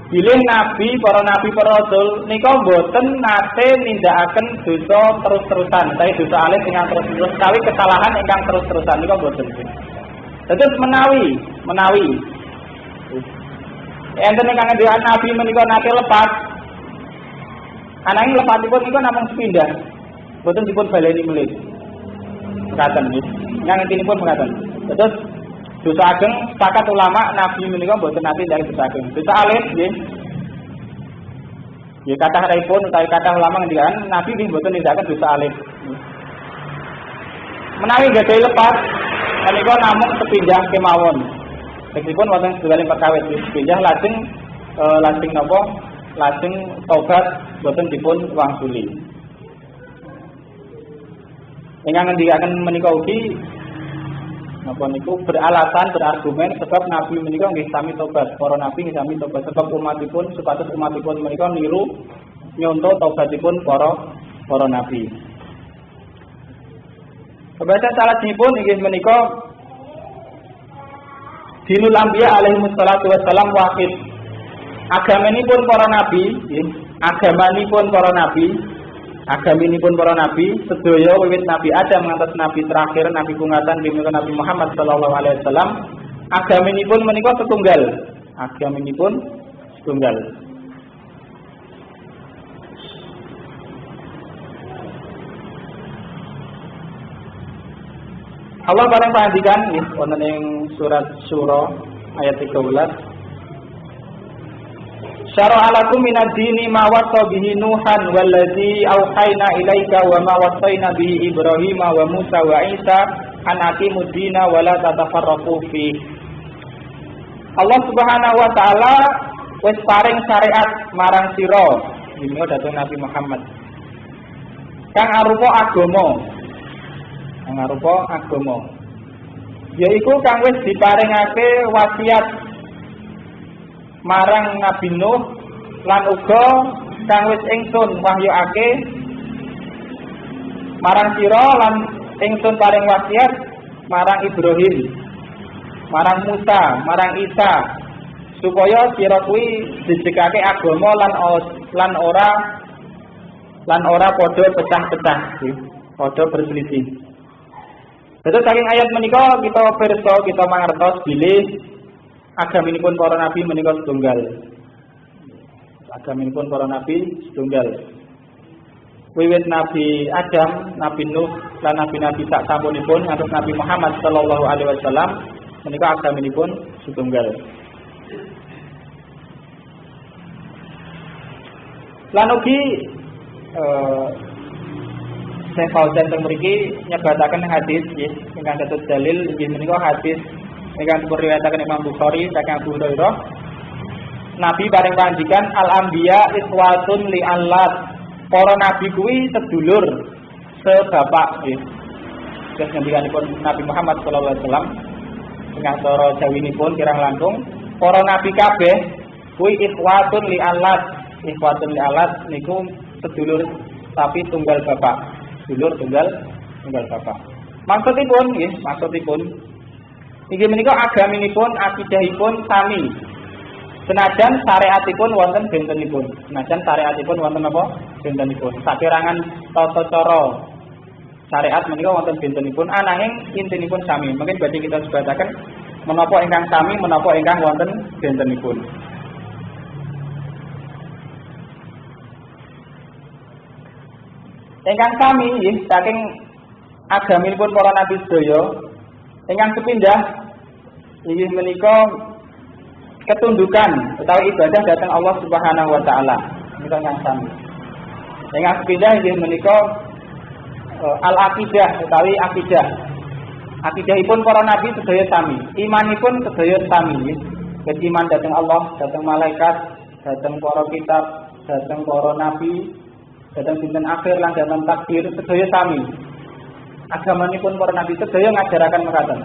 bilih nabi, para rasul nika boten nate nindakaken dosa terus-terusan, tapi dosa alif ingkang terus-terus, kali kesalahan ingkang terus-terusan nika boten. Dados menawi enten ingkang ngendikaken nabi menika nate lepas. Ananging lepasipun niku namung sepindah. Boten dipun baleni melih. Ngaten nggih. Yang intinipun mekaten. Terus dosa ageng sepakat ulama nabi menika boten nate ndakaken dosa ageng. Dosa alif nggih. Ya kathah raipun utawi kathah ulama ngendikaken nabi nggih boten nindakaken dosa alif. Menawi gadhahi lepas menika namung sepindah kemawon. Meskipun wonten setunggaling perkawis sepindah lajeng napa? Lajeng tobat boten dipun wangsuli. Ingkang ngendikaken menika ugi napa niku beralasan berargumen sebab nabi menika nggih sami tobat, para nabi nggih sami tobat sebab umatipun supados umatipun menika niru nyonto tobatipun para nabi. Kebaca salajengipun inggih menika dinul anbiya alaihi wassalatu wassalam wahid. Agamanipun para nabi, agamanipun para nabi sedaya wiwit Nabi Adam ngantos nabi terakhir nabi pungatan punika Nabi Muhammad sallallahu alaihi wasallam agamanipun menika setunggal. Agamanipun setunggal. Allah bareng pangandikan wonten ing surat Syura ayat 13. Syara'a lakum minad dini ma wassa bihi Nuhan wallazi auhayna ilaika wa ma wassayna bihi Ibrahim wa Musa wa Isa an aqimud dina wa la tatafarraqu fi. Allah Subhanahu wa taala wis paring syariat marang sira dina dhateng Nabi Muhammad. Kang arupa agama. Yaiku kang wis diparingake wasiat marang Nabi Nuh lan uga kang wis ingsun wahyuake marang sira lan ingsun paring wasiat marang Ibrahim, marang Musa, marang Isa supaya sira kuwi dijegake agama lan ora padha pecah-pecah, padha berselisih. Terus saking ayat menika kita pirsa kita mangertos bilih agaminipun para nabi menika setunggal. Agaminipun para nabi setunggal. Wiwit Nabi Adam, Nabi Nuh, lan nabi-nabi sak sampunipun ngantos Nabi Muhammad sallallahu alaihi wasallam menika agaminipun setunggal. Lan ugi Syekh Fauzan teng mriki nyebataken hadis nggih ingkang dados dalil inggih menika hadis ingkang diriwayataken Imam Bukhari saking Abu Hurairah. Nabi bareng panjenengan al-anbiya ikhwatun li allat. Para nabi kuwi sedulur sebapak nggih. Terus ngendikanipun Nabi Muhammad sallallahu alaihi wasallam ingkang cara jawinipun kirang langkung para nabi kabeh kuwi ikhwatun li allat. Ikhwatun li allat niku sedulur tapi tunggal bapak. Dulur tunggal bapak. Maksudipun nggih, inggih menika agaminipun, akidahipun sami. Senajan syariatipun wonten bentenipun. Senajan syariatipun wonten apa? Bentenipun. Saperangan tata cara syariat menika wonten bentenipun, ananging intinipun sami. Mungkin badhe kita sebataken menapa ingkang sami, menapa ingkang wonten bentenipun. Ingkang sami nggih saking agaminipun para nabi sedaya ingkang sepindah inggih menika ketundukan utawi ibadah dhateng Allah Subhanahu wa taala. Menika ingkang sami. Ingkang sepindah inggih menika al-aqidah utawi akidah. Akidahipun para nabi sedaya sami, imanipun sedaya sami. Iman dhateng Allah, dhateng malaikat, dhateng para kitab, dhateng para nabi, dhateng dinten akhir lan dhateng takdir sedaya sami. Agamanipun para nabi sedaya ngajaraken mekaten.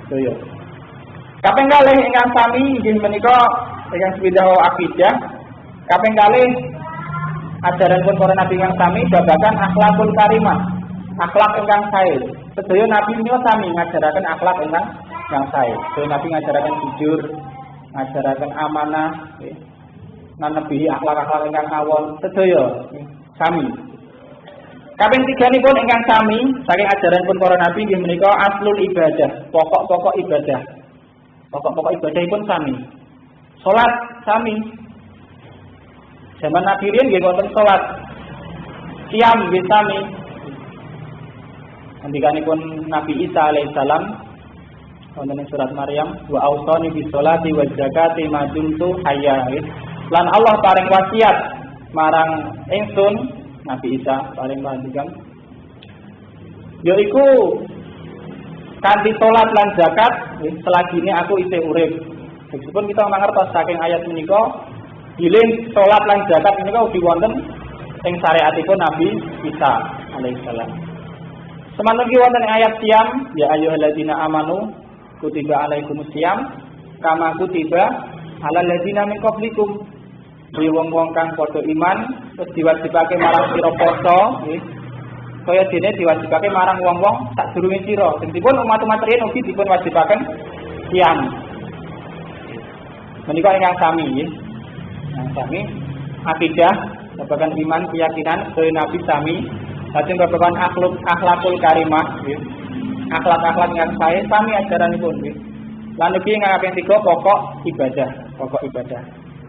Sedaya. Kaping kalih ingkang sami inggih menika ingkang sepindah akidah. Kaping kalih ajaranipun para nabi ingkang sami babagan akhlakul karimah, akhlak ingkang sae. Sedaya nabi menika sami ngajaraken akhlak ingkang sae. Sedaya nabi ngajaraken jujur, ngajaraken amanah, nanebihi akhlak-akhlak ingkang awon, sedaya sami. Kaping tiganipun ingkang sami saking ajaranipun para nabi inggih menika aslul ibadah, pokok-pokok ibadah. Pokok-pokok ibadahipun sami. Salat sami. Zaman Nabi riyen nggih wonten salat. Qiyam nggih sami. Nantikanipun Nabi Isa alaihissalam wonten ing surat Maryam, wa ausani bis sholati waz zakati ma dumtu hayya. Lan Allah paring wasiat marang ingsun Nabi Isa paring panjenengan yaiku kanthi salat lan zakat selagi ini aku isih urip. Meskipun kita mangertos saking ayat menika bilih salat lan zakat menika ugi wonten ing syariatipun Nabi Isa alaihissalam. Semanten ki wonten ayat siyam, ya ayyuhalladzina amanu kutiba alaikumus siyam kama kutiba alal ladzina min qablikum. Kuwi wong-wong kang padha iman terus diwajibake marang sira poso nggih. Kaya dene diwajibake marang wong-wong sadurunge sira. Dipun umat-umat riyen ugi dipun wajibaken siyam. Menika ingkang sami nggih. Nah, sami akidah, babagan iman, keyakinan dari Nabi sami. Lajeng babagan akhlakul karimah nggih. Akhlak-akhlak ingkang sae sami ajaranipun nggih. Lan ugi ingkang kaping 3 pokok ibadah.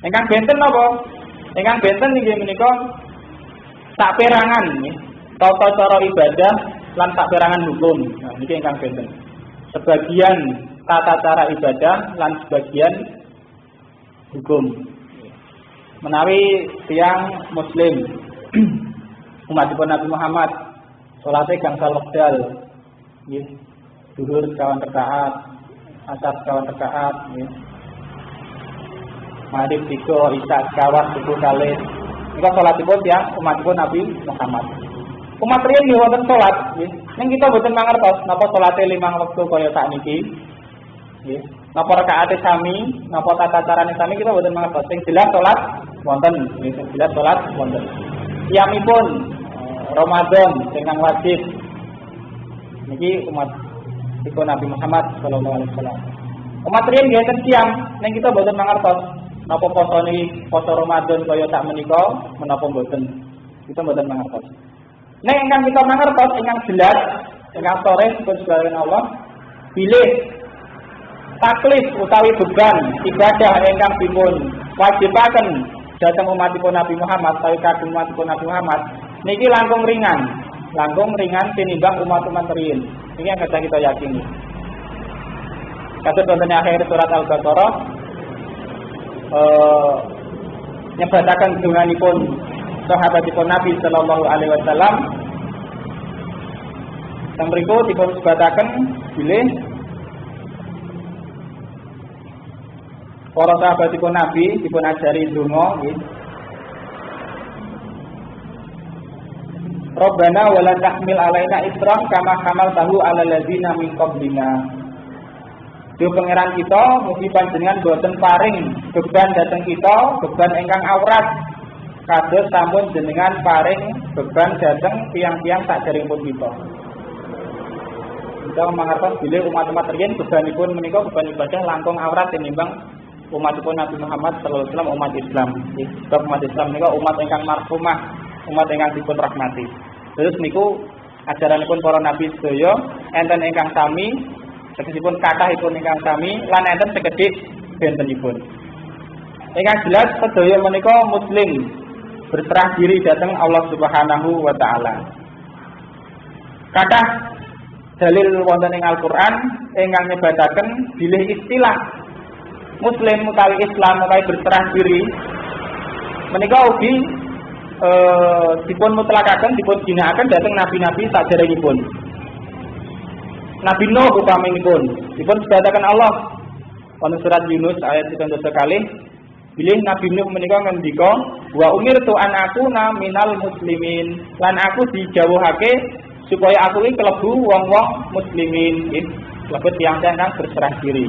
Ingkang benten napa? Ingkang benten inggih menika saperangan nggih. Tata cara ibadah lan saperangan hukum. Nah, niki ingkang benten. Sebagian tata cara ibadah lan sebagian hukum. Menawi tiyang muslim umatipun Nabi Muhammad salate gangsal wekdal nggih. Zuhur kawan rakaat, asar kawan rakaat nggih. Maghrib 3, isya kawan 10 kali. Nika salatipun tiyang umatipun Nabi Muhammad. Umat riyen nggih wonten salat nggih. Ning kita boten mangertos napa salate 5 wektu kaya sakniki. Nggih. Napa rakaate sami, napa tata carane sami kita boten mangertos. Sing jelas salat wonten, nggih sing jelas salat wonten. Qiyamipun Ramadan ingkang wajib. Niki umat iku Nabi Muhammad sallallahu alaihi wasallam. Umat riyen nggih enten qiyam, ning kita boten mangertos napa poso niki poso Ramadan kaya sak menika menapa boten. Kita boten mangertos. Nek ingkang kita mangertos ingkang jelas ingkang sore subhanahu Allah bilih taklif utawi beban ibadah ingkang dipun wajibaken dhateng umatipun Nabi Muhammad utawi kagem umatipun Nabi Muhammad niki langkung ringan tinimbang umat-umat riyin. Iki yang kita yakini. Kados wonten akhir surat Al-Baqarah nyebataken dunganipun sahabatipun Nabi sallallahu alaihi wasallam. Sang mriku dipun sebataken bilih para sahabatipun Nabi dipun ajari donga nggih. Rabbana wa la tahmil alaina isran kama hamaltahu alal ladzina min qablina. Yo pangeran kita mugi panjenengan boten paring beban dhateng kita, beban ingkang awrat kados sampun jenengan paring beban dhateng tiyang-tiyang saderengipun kita. Kita mangertos bilih umat-umat riyen bebanipun menika beban ibadah langkung awrat tinimbang umatipun Nabi Muhammad sallallahu alaihi wasallam umat Islam. Sebab umat Islam menika umat ingkang marhumah, umat ingkang dipun rahmati. Terus niku ajaranipun para nabi sedaya enten ingkang sami, tegesipun kathahipun ingkang sami lan enten sekedhik bentenipun. Ingkang jelas sedaya menika muslim berserah diri dhateng Allah Subhanahu wa taala. Kathah dalil wonten ing Al-Qur'an ingkang nyebataken bilih istilah muslim utawi Islam utawi berserah diri menika ugi dipun mutlakaken dipun ginakaken dhateng nabi-nabi saderengipun. Nabi Nuh upaminipun dipun sebataken Allah wonten surat Yunus ayat 17 kali bilih Nabi Nuh menika ngendika wa umirtu an akuna minal muslimin lan aku dijawuhake supaya aku iki klebu wong-wong muslimin lebet tiyang-tiyang kang berserah diri.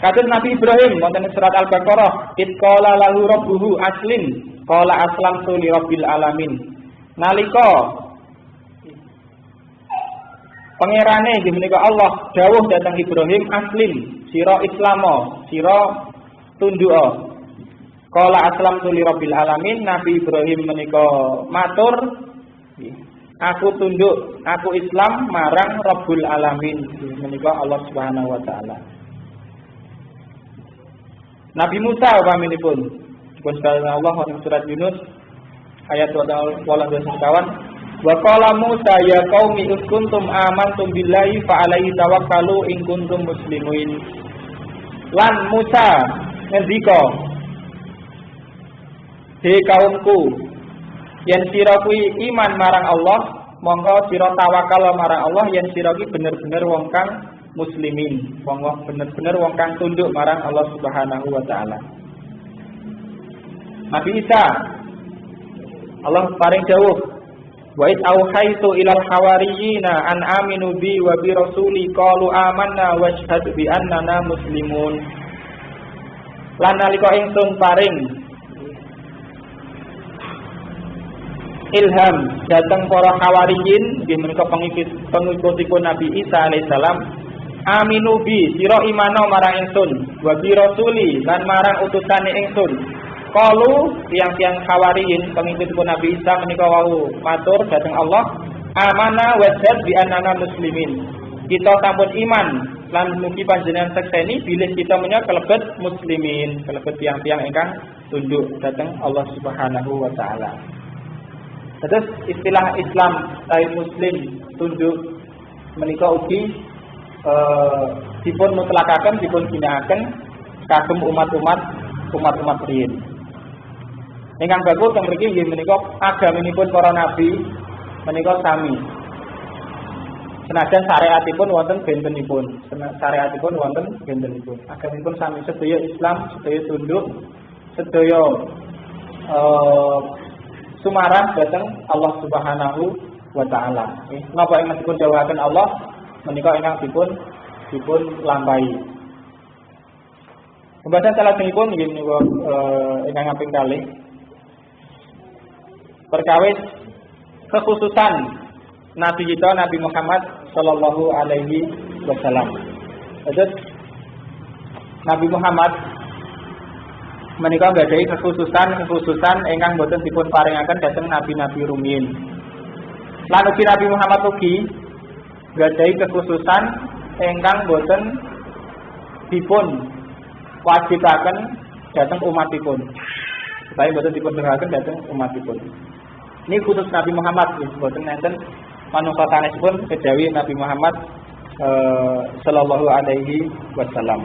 Kados Nabi Ibrahim wonten surat Al-Baqarah, "Id qala lahu rabbuhu aslim, qala aslamtu li rabbil alamin." Nalika pangerane inggih menika Allah dawuh dhateng Ibrahim, "Aslim, sira Islamo, sira tunduk." Qala aslamtu li rabbil alamin, Nabi Ibrahim menika matur, "Aku tunduk, aku Islam marang Rabbul Alamin." Menika Allah Subhanahu wa taala. Nabi Musa upaminipun dipun sebataken Allah wonten surat Yunus ayat 28 wa qala Musa ya qaumi in kuntum amantum billahi fa alaihi tawakkalu in kuntum muslimin. Lan Musa ngendika, "He kaumku, yen sira kuwi iman marang Allah, monggo sira tawakal marang Allah yen sira kuwi bener-bener wong kang muslimin, wong bener-bener wong kang tunduk marang Allah Subhanahu wa taala." Nabi Isa Allah paring dawuh, "Wa id auhaitu ilal hawariyina an aminu bi wa bi rasuli qalu amanna washhadu bi annana muslimun." Lan nalika ingsun paring ilham dhateng para hawariyin nggih menika pengikutipun Nabi Isa alaihissalam, aminu bi sira imano marang ingsun wa bi rasuli lan marang utusane ingsun. Qalu tiyang-tiyang hawariyin pengikutipun Nabi Isa menika wau matur dhateng Allah, amana wa sad bi annana muslimin. Kita sampun iman lan mugi panjenengan sekseni bilih kita menika kelebet muslimin, kelebet tiyang-tiyang ingkang tunduk dhateng Allah Subhanahu wa taala. Terus istilah Islam tai muslim tunduk menika ugi dipun mutlakaken dipun ginakaken kagem umat-umat riyin. Ingkang bagus teng mriki nggih menika agaminipun para nabi menika sami. Senajan syariatipun wonten bentenipun, syariatipun wonten bentenipun. Agaminipun sami, sedaya Islam, sedaya tunduk, sedaya sumarah dhateng Allah Subhanahu wa taala. Napa ingkang dipun dawuhaken Allah menika ingkang dipun lampahi. Pembahasan salajengipun nggih menika ingkang kaping kalih perkawis kekhususan Nabi kita Nabi Muhammad sallallahu alaihi wasallam. Jadi Nabi Muhammad menika gadhahi kekhususan ingkang boten dipun paringaken dhateng nabi-nabi rumiyin. Lan ugi Nabi Muhammad ugi gadhahi kekhususan ingkang boten dipun wajibaken dhateng umatipun. Supaya boten dipun paringaken dhateng umatipun. Ini khusus Nabi Muhammad, boten enten manungsa sanesipun kejawi Nabi Muhammad sallallahu alaihi wasallam.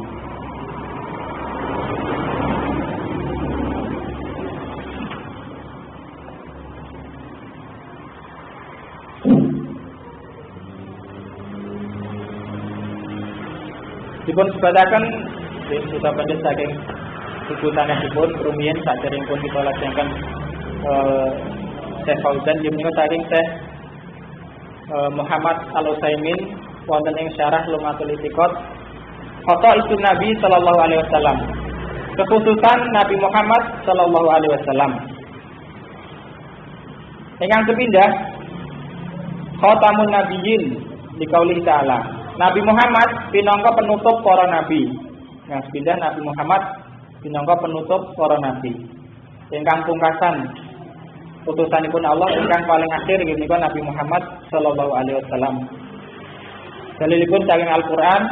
Dipun sebataken kita pendhet saking sebutanipun rumiyin saderengipun kita lajengaken Syekh Fauzan yen menika saking Syekh Muhammad Al-Utsaimin wonten ing syarah Lumatul Itiqad Khata Isun Nabi sallallahu alaihi wasallam. kekhususan Nabi Muhammad sallallahu alaihi wasallam. Ingkang sepindah khatamun nabiyyin dikaulih ta'ala. Nabi Muhammad pinangka penutup para nabi. Yang sepindah Nabi Muhammad pinangka penutup para nabi. Ingkang pungkasan utusanipun Allah ingkang paling akhir menika Nabi Muhammad sallallahu alaihi wasallam. Dalilipun saking Al-Qur'an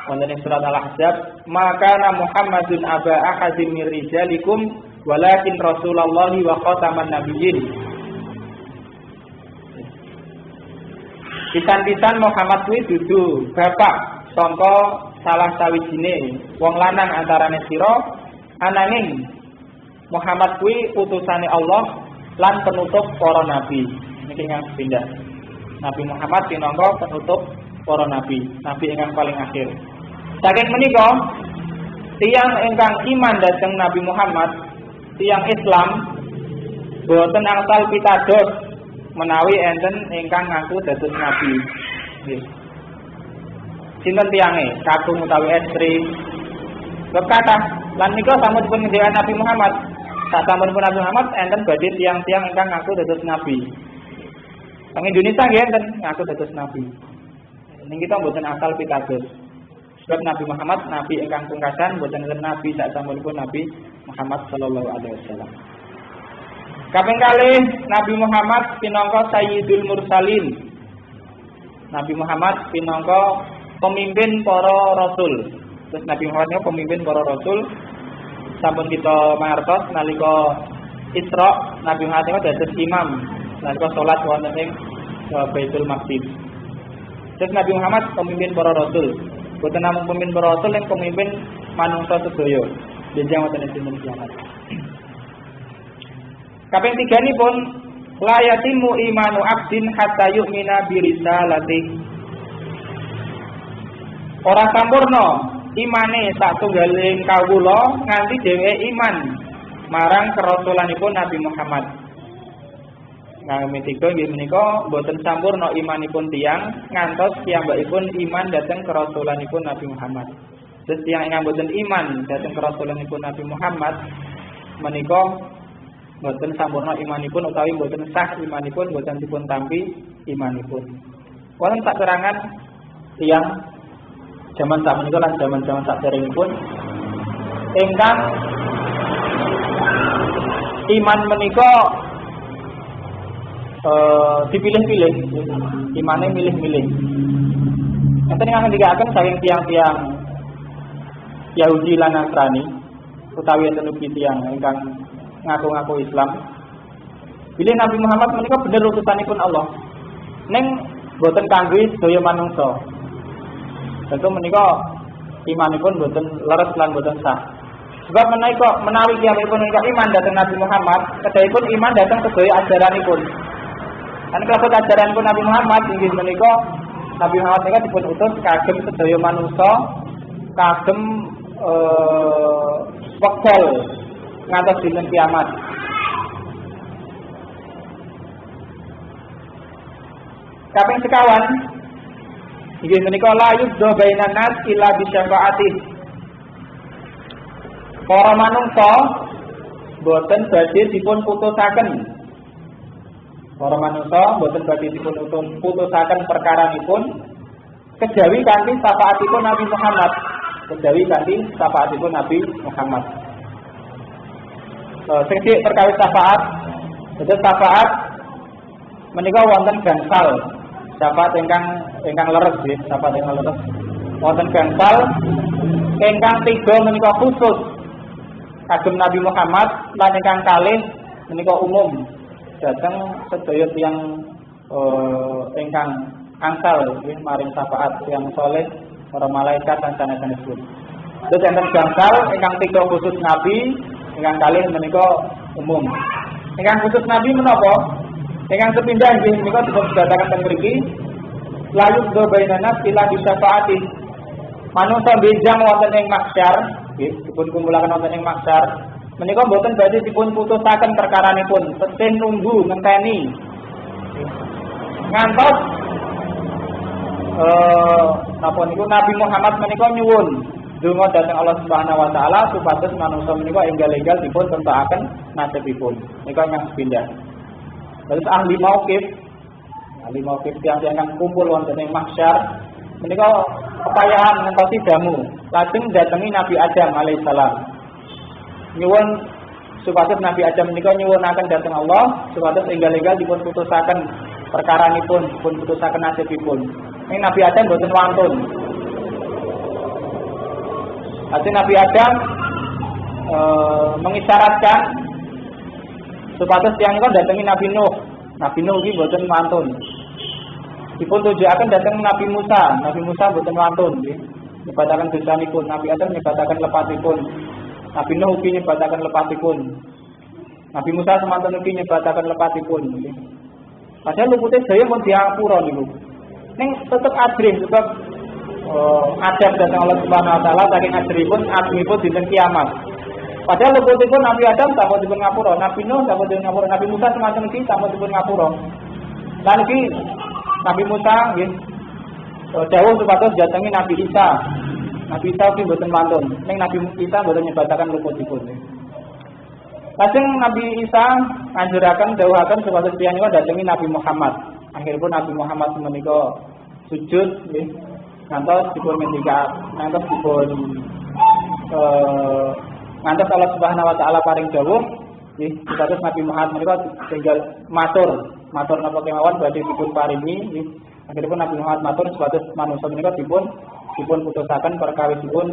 wonten ing surat Al-Ahzab, "Maka Muhammadun aba ahadin mir rijalikum walakin Rasulullahi wa khataman nabiyyin." Pisan-pisan Muhammad kuwi dudu bapak sangka salah sawijine wong lanang antarane sira, ananging Muhammad kuwi utusane Allah lan penutup para nabi. Niki ingkang pindah. Nabi Muhammad pinangka penutup para nabi, nabi ingkang paling akhir. Saking menika tiyang ingkang iman dhateng Nabi Muhammad, tiyang Islam boten angsal pitados menawi enten ingkang ngaku dados nabi. Nggih. Sinten tiyange? Kakung utawi estri. Berkata, lan nika sampun dipun ngendikan Nabi Muhammad. Sasampunipun Nabi Muhammad enten badhe tiyang-tiyang ingkang ngaku dados nabi. Teng Indonesia nggih enten ngaku dados nabi. Ning kita mboten asal pitados. Sebab Nabi Muhammad nabi ingkang pungkasan, mboten enten nabi sasampunipun Nabi Muhammad sallallahu alaihi wasallam. Kaping kalih Nabi Muhammad pinangka Sayyidul Mursalin. Nabi Muhammad pinangka pemimpin para rasul. Terus Nabi Muhammad niku pemimpin para rasul. Sampun kita mangertos nalika Isra, Nabi Muhammad niku dados imam nalika salat wonten ing Baitul Maqdis. Terus Nabi Muhammad pemimpin para rasul. Boten namung pemimpin para rasul, yang pemimpin manungsa sedaya. Jenjang wonten ing dinten kiamat. Kaping 3 la yatimu imanu abdin hatta yu'mina bi risalati. Ora sampurna imane satunggaling kawula nganti dheweke iman marang kerasulanipun Nabi Muhammad. Nah, menika nggih menika boten sampurna imanipun tiyang ngantos piyambakipun iman dhateng kerasulanipun Nabi Muhammad. Terus tiyang ingkang boten iman dhateng kerasulanipun Nabi Muhammad menika boten sampurna imanipun utawi boten sah imanipun, boten dipun tampi imanipun. Wonten saperangan tiyang zaman sakmenika lan zaman-zaman saderengipun ingkang iman menika dipilih-pilih, imane milih-milih. Enten ingkang ngendikaken saking tiyang-tiyang Yahudi lan Nasrani utawi enten ugi tiyang ingkang ngaku-ngaku Islam. Bilih Nabi Muhammad menika bener utusanipun Allah. Ning boten kangge sedaya manungsa. Tentu menika imanipun boten leres lan boten sah. Sebab menawi kiyamipun menika iman dhateng Nabi Muhammad, kedahipun iman dhateng sedaya ajaranipun. Kan kalebet ajaranipun Nabi Muhammad inggih menika Nabi Muhammad menika dipun utus kagem sedaya manungsa, kagem wekdal ngantos dinten kiamat. Kaping sekawan inggih menika la yudza bainan nas illa bi syafaatih. Para manungsa boten badhe dipun putusaken. Para manungsa boten badhe dipun putusaken perkaranipun kejawi kanthi syafaatipun Nabi Muhammad. Kejawi kanthi syafaatipun Nabi Muhammad. Sing terkait syafaat, itu syafaat menika wonten gangsal. Syafaat ingkang leres nggih, syafaat ingkang leres. Wonten gangsal ingkang 3 menika khusus kagem Nabi Muhammad lan ingkang kalih menika umum dhateng sedaya tiyang ingkang angsal nggih maring syafaat tiyang saleh, para malaikat lan sanes-sanesipun. Terus enten gangsal ingkang 3 khusus Nabi, ingkang kalih menika umum. Ingkang khusus Nabi menapa? Ingkang sepindah nggih menika dipun dhathaken teng mriki layu do bainana sila bisyafaati. Manungsa benjang wonten ing mahsyar, nggih dipun kumpulaken wonten ing mahsyar. Menika boten badhe dipun putusaken perkaranipun, tesih nunggu ngenteni. Ngantos napa niku Nabi Muhammad menika nyuwun donga dhateng Allah Subhanahu wa taala supados manungsa menika enggal-enggal dipun tentakaken nasibipun. Nika ingkang sepindhah. Terus ahli mauqif tiang-tiang kang kumpul wonten ing mahsyar menika kepayahan ngentosi damu lajeng datangi Nabi Adam alaihissalam. Nyuwun supados Nabi Adam menika nyuwunaken dhateng Allah supados enggal-enggal dipun putusaken perkaranipun, dipun putusaken nasibipun. Ning Nabi Adam boten wantun. Artinya Nabi Adam mengisyaratkan supados tiyang niku datangi Nabi Nuh. Nabi Nuh iki boten wantun. Dipun tujuaken dhateng Nabi Musa. Nabi Musa boten wantun nggih. Nyebataken dosanipun. Nabi Adam nyebataken lepatipun. Nabi Nuh ugi nyebataken lepatipun. Nabi Musa semanten ugi nyebataken lepatipun nggih. Padahal lupute daya mun diapura niku. Ning tetep adrih sebab adab dhateng Allah Subhanahu wa taala saking adripun dinten kiamat. Padahal luputipun Nabi Adam sampun dipun ngapura, Nabi Nuh sampun dipun ngapura, Nabi Musa semanten iki sampun dipun ngapura. Lan iki Nabi Musa nggih dawuh supados datangi Nabi Isa. Nabi Isa iki mboten mantun, ning Nabi Isa mboten nyebataken luputipun. Lajeng Nabi Isa nganjuraken dawuhaken supados tiyang datangi Nabi Muhammad. Akhiripun Nabi Muhammad menika sujud nggih. Ngantos dipun ngendika, ngantos dipun ngantos Allah Subhanahu wa taala paring dawuh nggih supados Nabi Muhammad menika tinggal matur napa kemawon badhe dipun paringi nggih. Akhiripun Nabi Muhammad matur supados manungsa menika dipun putusaken perkawisipun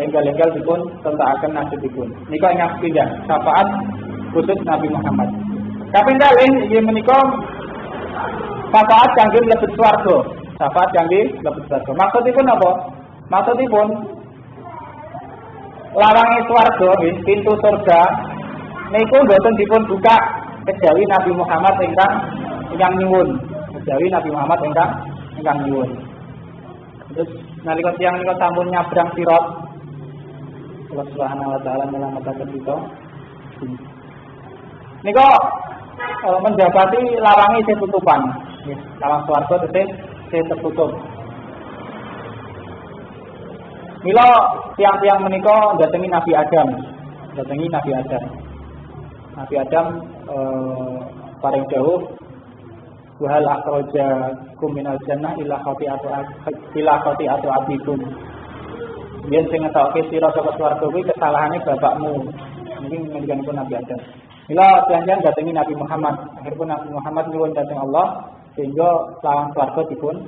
enggal-enggal dipun tentakaken nasibipun. Nika ingkang pindah syafaat khusus Nabi Muhammad. Kaping kalih inggih menika syafaat kangge mlebet swarga. Syafaat kangge mlebet swarga. Maksudipun apa? Maksudipun lawange swarga, pintu surga niku mboten dipun buka kejawi Nabi Muhammad ingkang nyuwun. Kejawi Nabi Muhammad ingkang nyuwun. Terus nalika tiyang nika sampun nyabrang sirat Allah Subhanahu wa taala nyelametake kita. Nika menjabati lawange isih tutupan. Nggih, lawang swarga isih tertutup. Mila tiang-tiang menika datangi Nabi Adam. Nabi Adam paring dawuh wahal akhrajakum minal jannah illa khati'atu abikum. Yen sing ngetokke sira saka swarga kuwi kesalahane bapakmu. Niki ngendikanipun Nabi Adam. Mila tiang-tiang datangi Nabi Muhammad. Akhiripun Nabi Muhammad nyuwun dhateng Allah sehingga lawang swarga dipun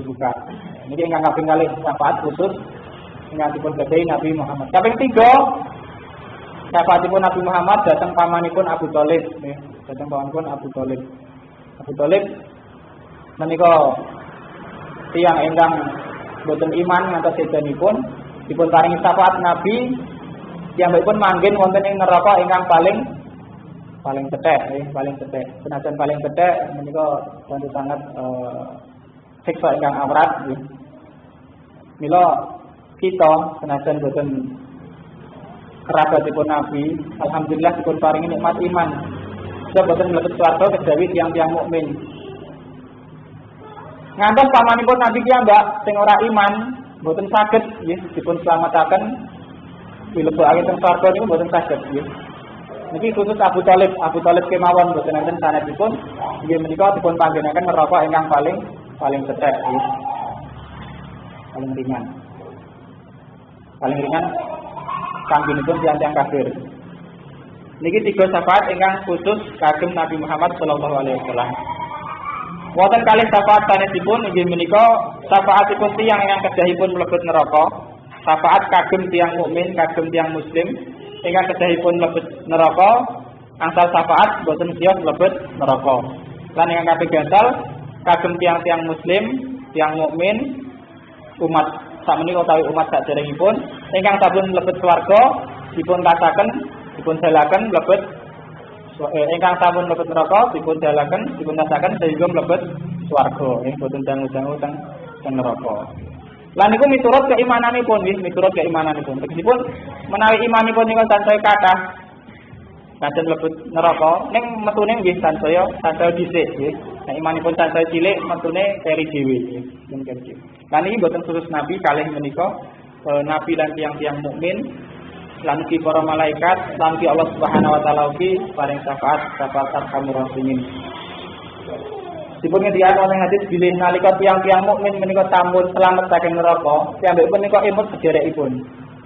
buka. Niki ingkang kaping kalih syafaat khusus ingkang dipun gadahi Nabi Muhammad. Kaping 3 syafaatipun Nabi Muhammad dhateng pamanipun Abu Thalib nggih. Dhateng pamanipun Abu Thalib. Abu Thalib menika tiyang ingkang boten iman ngantos sedanipun dipun paringi syafaat Nabi piyambakipun manggen wonten ing neraka ingkang paling cethek nggih, paling cethek. Senajan paling cethek menika wonten sanget siksa ingkang awrat nggih. Mila kita senajan boten kerabatipun Nabi, alhamdulillah dipun paringi nikmat iman. Kita boten mlebet swarga kejawi tiyang-tiyang mukmin. Ngantos pamanipun Nabi piyambak sing ora iman boten saged nggih dipun slametaken dilebokake teng swarga niku boten saged nggih. Niki khusus Abu Thalib kemawon boten enten sanadipun nggih menika dipun panggenaken neraka ingkang paling cethek nggih. Paling ringan kanggenipun tiyang-tiyang kafir. Niki 3 syafaat ingkang khusus kagem Nabi Muhammad sallallahu alaihi wasallam. Wonten kalih syafaat sanesipun inggih menika syafaatipun tiyang ingkang kedahipun mlebet neraka, syafaat kagem tiyang mukmin, kagem tiyang muslim ingkang kedahipun mlebet neraka, angsal syafaat boten siyos mlebet neraka. Lan ingkang kaping gangsal kagem tiyang-tiyang muslim, tiyang mukmin, umat sakmenika utawi umat saderengipun ingkang sampun mlebet swarga dipun kasaken dipun dalaken mlebet ingkang sampun mlebet neraka dipun dalaken dipun kasaken sehingga mlebet swarga nggih boten dangu-dangu teng neraka. Lan niku miturut keimananipun nggih, miturut keimananipun. Tegesipun menawi imanipun niku sansaya kathah kadang mlebet neraka ning metune nggih sansaya dhisik nggih. Nek imanipun sansaya cilik metune keri dhewe nggih. Lan iki boten khusus Nabi kalih menika nabi lan tiyang-tiyang mukmin lan ugi para malaikat lan ugi Allah Subhanahu wa taala ugi paring syafaat arhamur rahimin. Dipun ngendikan wonten hadis bilih nalika tiyang-tiyang mukmin menika sampun selamat saking neraka, piyambakipun menika emut sederekipun.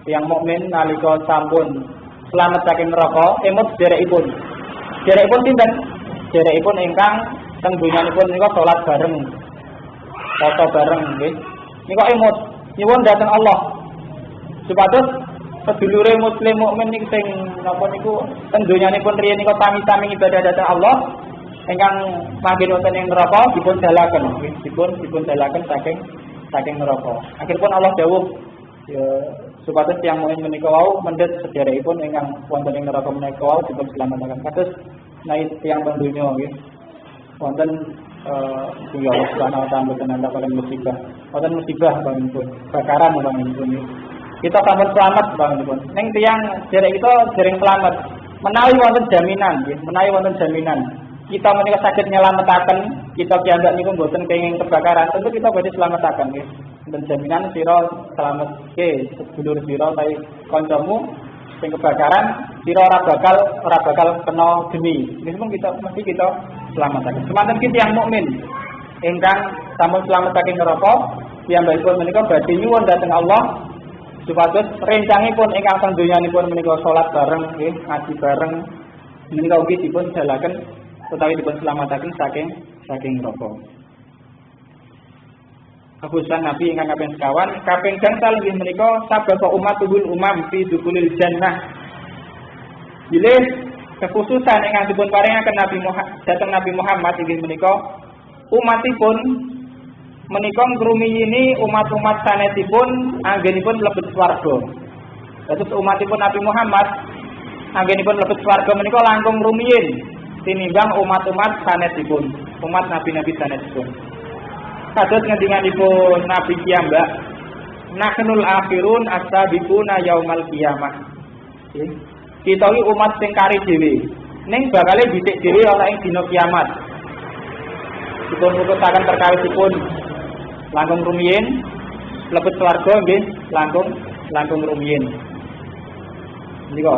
Tiyang mukmin nalika sampun selamat saking neraka, emut sederekipun. Sederekipun sinten? Sederekipun ingkang teng donyanipun menika salat bareng. Foto bareng nggih. Nika emut nyuwun dhateng Allah. Supados sedulure muslim mukmin niku sing napa niku teng donyanipun riyen nika sami-sami ibadah dhateng Allah. Ingkang manggen wonten ing neraka dipun dalaken, dipun dalaken saking neraka. Akhiripun Allah dawuh ya supados tiyang mukmin menika wau mendhet sederekipun ingkang wonten ing neraka menika wau dipun slametaken. Kados naik tiyang donya nggih. Wonten ya Allah Subhanahu wa taala boten ana paling musibah. Wonten musibah bangunipun, bakaran bangunipun. Kita sampun selamat bangunipun. Ning tiyang derek kita dereng selamat. Menawi wonten jaminan nggih, menawi wonten jaminan kita menika saged nyelametaken, kita piyambak niku mboten kenging kebakaran, tentu kita badhe slametaken nggih. Dan jaminan sira slametke sedulur sira utawi kancamu sing kebakaran, sira ora bakal kena geni. Meskipun kita mesti kita slametaken. Semanten kita yang mukmin ingkang sampun slamet saking neraka, piyambakipun menika badhe nyuwun dhateng Allah supados rencangipun ingkang teng donyanipun menika salat bareng nggih, ngaji bareng menika ugi dipun dalaken utawi dipun slametaken saking neraka. Khususan Nabi ingkang kaping sekawan, kaping gangsal inggih menika sababa umatul umam fi dukhulil jannah. Bilih kekhususan ingkang dipun paringaken Nabi Muhammad inggih menika umatipun menika ngrumiyini umat-umat sanesipun anggenipun mlebet swarga. Dados umatipun Nabi Muhammad anggenipun mlebet swarga menika langkung rumiyin tinimbang umat-umat sanesipun, umat nabi-nabi sanesipun. Kados ngendinganipun Nabi piyambak, "Nahnul akhirun as-sabiquna yaumal qiyamah." Kita iki umat sing kari dhewe, ning bakale dhisik dhewe ana ing dina kiamat. Dipun putusaken perkawitipun langkung rumiyin mlebet swarga nggih, langkung rumiyin. Nika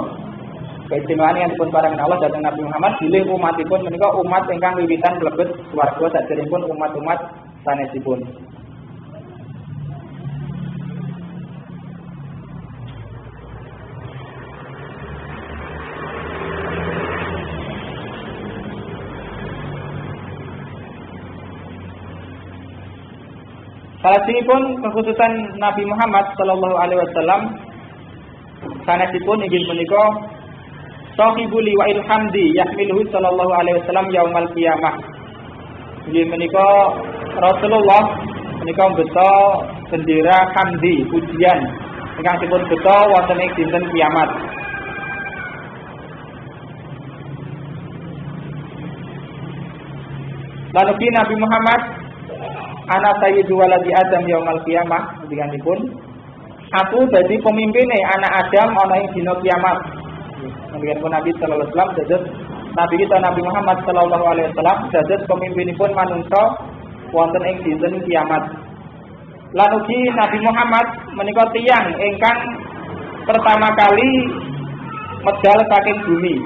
keistimewaan yang dipun paringaken Allah dhateng Nabi Muhammad bilih umatipun menika umat ingkang wiwitan mlebet swarga sadèrèngipun umat-umat sanesipun. Salajengipun kekhususan Nabi Muhammad sallallahu alaihi wasallam sanesipun inggih menika Sahibul liwa'il hamdi yahmiluhu sallallahu alaihi wasallam yaumal qiyamah. Inggih menika Rasulullah menika mbeta bendera hamdi pujian ingkang dipun beta wonten ing dinten kiamat. Lalu Nabi Muhammad ana sayyidu waladi Adam yaumal qiyamah ngendikipun aku dadi pemimpine anak Adam ana ing dina kiamat. Ngendikipun Nabi sallallahu alaihi wasallam dados Nabi kita Nabi Muhammad sallallahu alaihi wasallam dados pemimpinipun manungsa wonten ing dinten kiamat. Lan ugi Nabi Muhammad menika tiyang ingkang pertama kali medal saking bumi.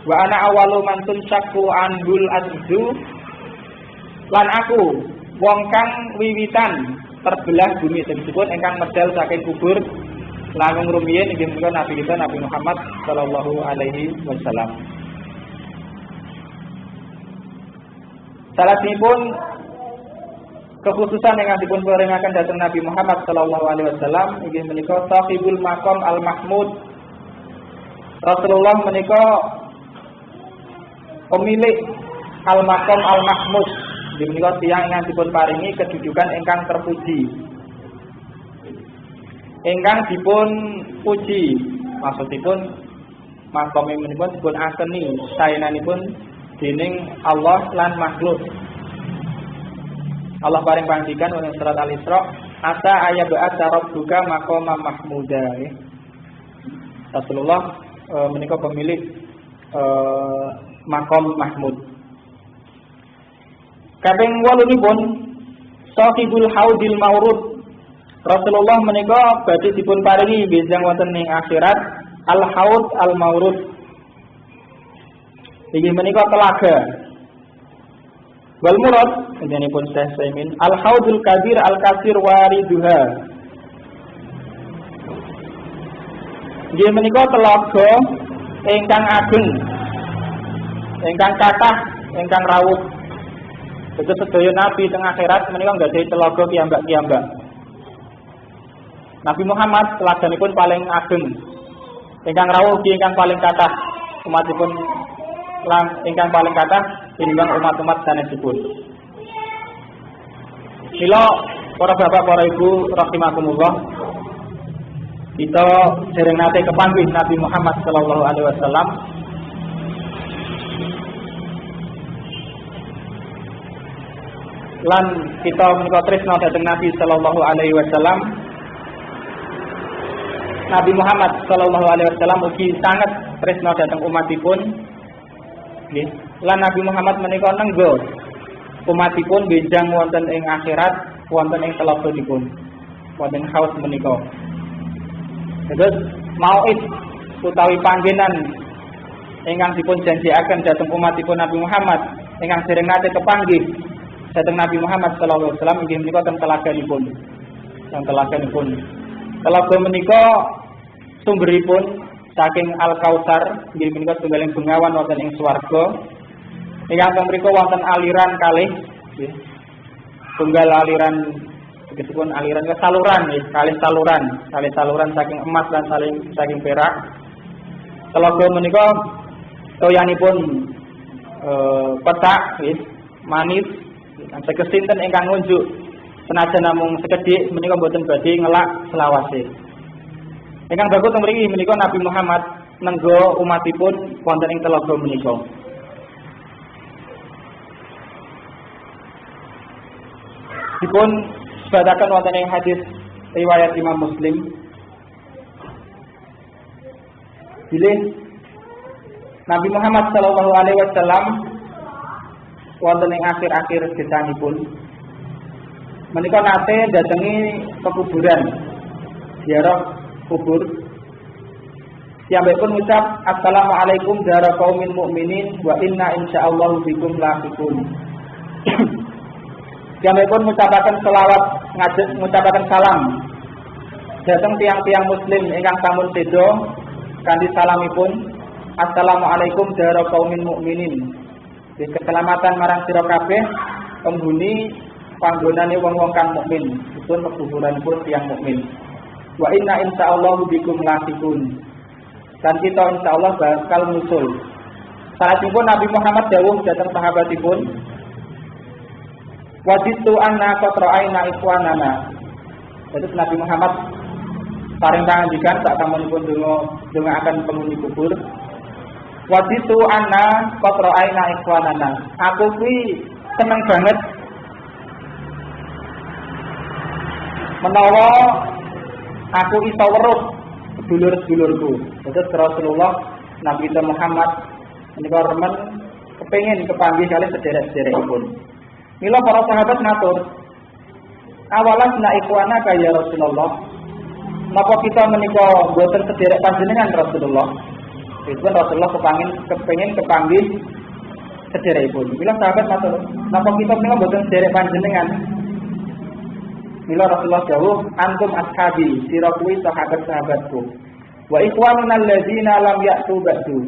Wa ana awalu man tunshaqqu anhul ardu. Lan aku wong kang wiwitan terbelah bumi tersebut ingkang medal saking kubur langkung rumiyin inggih menika Nabi kita Nabi Muhammad sallallahu alaihi wasallam. Salajengipun kekhususan ingkang dipun paringaken dhateng Nabi Muhammad sallallahu alaihi wasallam inggih menika sahibul maqam al mahmud. Rasulullah menika pemilik al maqam al mahmud. Inggih menika tiyang ingkang dipun paringi kedudukan ingkang terpuji. Ingkang dipun puji maksudipun maqam menika dipun aseni saenanipun dening Allah lan makhluk. Allah paring pangandikan wonten surat Al-Isra, "Asa ayab'atsa rabbuka maqaman mahmuda." Rasulullah menika pemilik maqam mahmud. Kaping 8 sahibul haudil maurud. Rasulullah menika badhe dipun paringi benjang wonten ing akhirat al-haud al-maurud. Inggih menika telaga. Wal murad jenenipun Syekh Saimin al-haudul kabir al-kasir wariduha. Inggih menika telaga ingkang ageng, ingkang kathah, ingkang rawuh. Betul sedaya nabi teng akhirat menika nggadahi telaga piyambak-piyambak. Nabi Muhammad teladanipun paling ageng, ingkang rawuh ingkang paling kathah, umatipun ingkang paling kathah tinimbang umat-umat sanesipun. Mila para bapak, para ibu rahimakumullah, kita dereng nate kepanggih Nabi Muhammad sallallahu alaihi wasallam. Lan kita menika tresna dhateng Nabi sallallahu alaihi wasallam. Nabi Muhammad sallallahu alaihi wasallam ugi sangat tresna dhateng umatipun. Nggih. Lan Nabi Muhammad menika nenggo umatipun benjang wonten ing akhirat, wonten ing teladanipun. Wonten haus menika. Terus mauid utawi panggenan ingkang dipun janjiaken dhateng umatipun Nabi Muhammad ingkang dereng nate kepanggih dhateng Nabi Muhammad sallallahu alaihi wasallam inggih menika teng telaganipun. Teng telaganipun. Telaga menika sumberipun saking Al-Kautsar, inggih menika setunggaling bengawan wonten ing swarga. Ingkang mriku wonten aliran kalih nggih. Tunggal aliran disebut aliran saluran nggih, kalih saluran saking emas lan saking perak. Telaga menika toyanipun petak nggih, manis. Sekesinten ingkang ngunjuk senajan namung sekedhik menika boten badhe ngelak selawase. Ingkang bagus teng mriki menika Nabi Muhammad nenggo umatipun wonten ing telaga menika. Dipun sebataken wonten ing hadis riwayat Imam Muslim. Bilih Nabi Muhammad sallallahu alaihi wasallam wonten ing akhir-akhir gesangipun menika nate datangi pekuburan, ziarah kubur. Piyambakipun ngucap assalamualaikum dara qaumin mukminin wa inna insyaallah bikum lahiqun. Piyambakipun ngucapaken selawat, ngucapaken salam dhateng tiang-tiang muslim ingkang sampun seda kanthi salamipun assalamualaikum dara qaumin mukminin. Keselamatan marang sira kabeh penghuni panggonane wong-wong kang mukmin, dipun pekuburanipun tiyang mukmin. Wa inna insyaallah bikum lahiqun. Dan kita insyaallah bakal musul. Salajengipun Nabi Muhammad dawuh dhateng sahabatipun, waditu anna qatra'aina ikhwanana. Jadi Nabi Muhammad paring pangandikan sak samunipun donga akan penghuni kubur. Waditu anna qatra'aina ikhwanana. Aku kuwi seneng banget menawa aku iso weruh sedulur-sedulurku. Terus Rasulullah Nabi Muhammad menika remen kepengin kepanggih kali sederek-sederekipun. Mila para sahabat matur, awalas na ikhwana kaya Rasulullah. Napa kita menika boten sederek panjenengan Rasulullah? Itu Rasulullah kepengin kepanggih sederekipun. Mila sahabat matur, napa kita menika boten sederek panjenengan? Mila Rasulullah dawuh, antum ashabi, sira kuwi sahabat-sahabatku. Wa ikhwanuna alladzina lam ya'tu ba'du.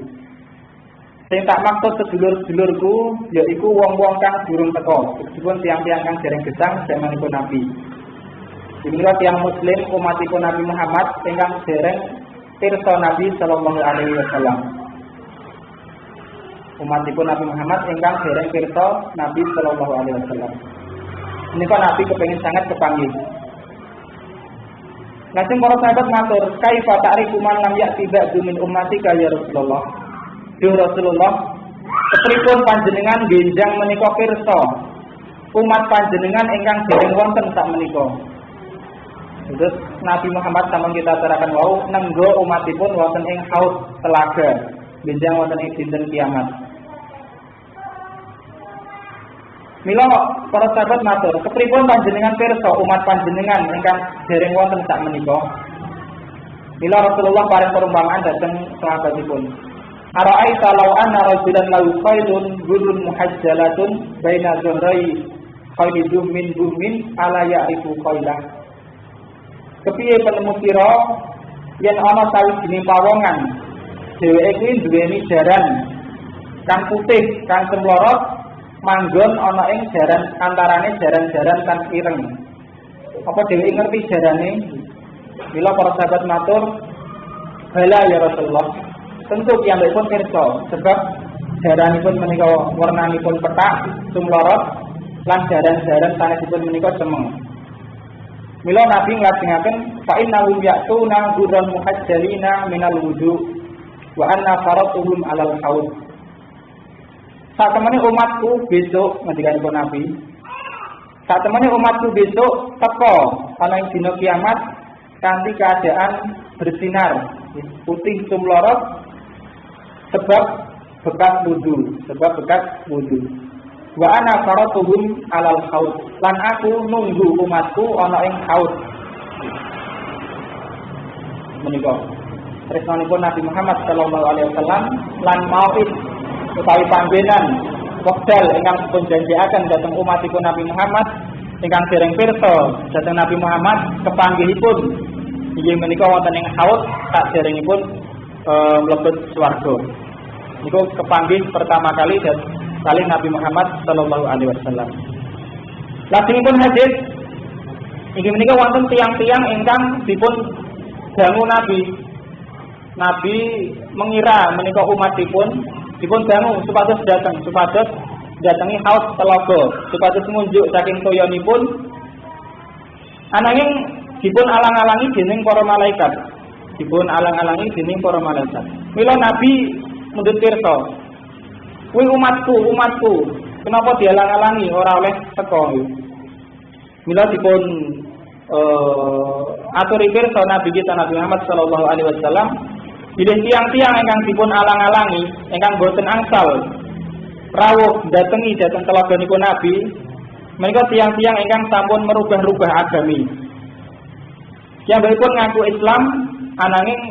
Sing tak maksud sedulur-sedulurku yaiku wong-wong kang durung teka, meskipun tiang-tiang kang dereng gesang zamanipun Nabi. Inilah tiang muslim umatipun Nabi Muhammad ingkang dereng pirsa Nabi sallallahu alaihi wasallam. Umatipun Nabi Muhammad ingkang dereng pirsa Nabi sallallahu alaihi wasallam. Menika Nabi kepengin sangat kepanggih. Lajeng para sahabat matur, kaifa ta'rifu man lam ya'ti ba'du min ummatika ya Rasulullah? Duh Rasulullah, kepripun panjenengan benjang menika pirsa umat panjenengan ingkang dereng wonten sak menika. Terus Nabi Muhammad sampun kita aturaken wau nenggo umatipun wonten ing haus telaga benjang wonten ing dinten kiamat. Mila para sahabat matur, kepripun panjenengan pirsa umat panjenengan ingkang dereng wonten sak menika? Mila Rasulullah paring perumpamaan dhateng sahabatipun. Ara'aita law anna rajulan lahu khailun gurun muhajjalatun baina dhahrai khailu min bumin ala ya'rifu khailah. Kepiye penemu sira yen ana sawijining pawongan dheweke kuwi duweni jaran kang putih kang semlorot manggon ana ing jaran antarane jaran-jaran kang ireng. Apa dheweke ngerti jarane? Mila para sahabat matur, "Bala ya Rasulullah." Tentu piyambakipun pirsa sebab jaranipun menika warnanipun pethak sumlorot lan jaran-jaran sanesipun menika cemeng. Mila Nabi nglajengaken fa innahum ya'tuna ghurran muhajjalina minal wudu wa anna faratuhum 'alal haud. Satemene umatku besok ngendikanipun Nabi. Satemene umatku besok teka ana ing dina kiamat kanthi keadaan bersinar putih sumlorot sebab bekas wudu. Wa ana faratuhum 'alal haud. Lan aku nunggu umatku ana ing haud. Menika tresnanipun Nabi Muhammad sallallahu alaihi wasallam lan mauid utawi panggenan wekdal ingkang dipun janjiaken dhateng umatipun Nabi Muhammad ingkang dereng pirsa dhateng Nabi Muhammad kepanggihipun inggih menika wonten ing haud saderengipun mlebet swarga. Niku kepanggih pertama kali kali Nabi Muhammad sallallahu alaihi wasallam. Lajengipun hadis inggih menika wonten tiang-tiang ingkang dipun dangu Nabi. Nabi mengira menika umatipun dipun dangu supados datangi haud telaga, supados ngunjuk saking toyanipun. Ananging dipun alang-alangi dening para malaikat. Mila Nabi mundhut pirsa. Kuwi umatku, kenapa dialang-alangi ora oleh teka? Mila dipun aturi pirsa Nabi kita Nabi Muhammad sallallahu alaihi wasallam bilih tiang-tiang ingkang dipun alang-alangi ingkang boten angsal rawuh datengi dhateng telaganipun Nabi menika tiang-tiang ingkang sampun merubah-rubah agami. Piyambakipun ngaku Islam ananging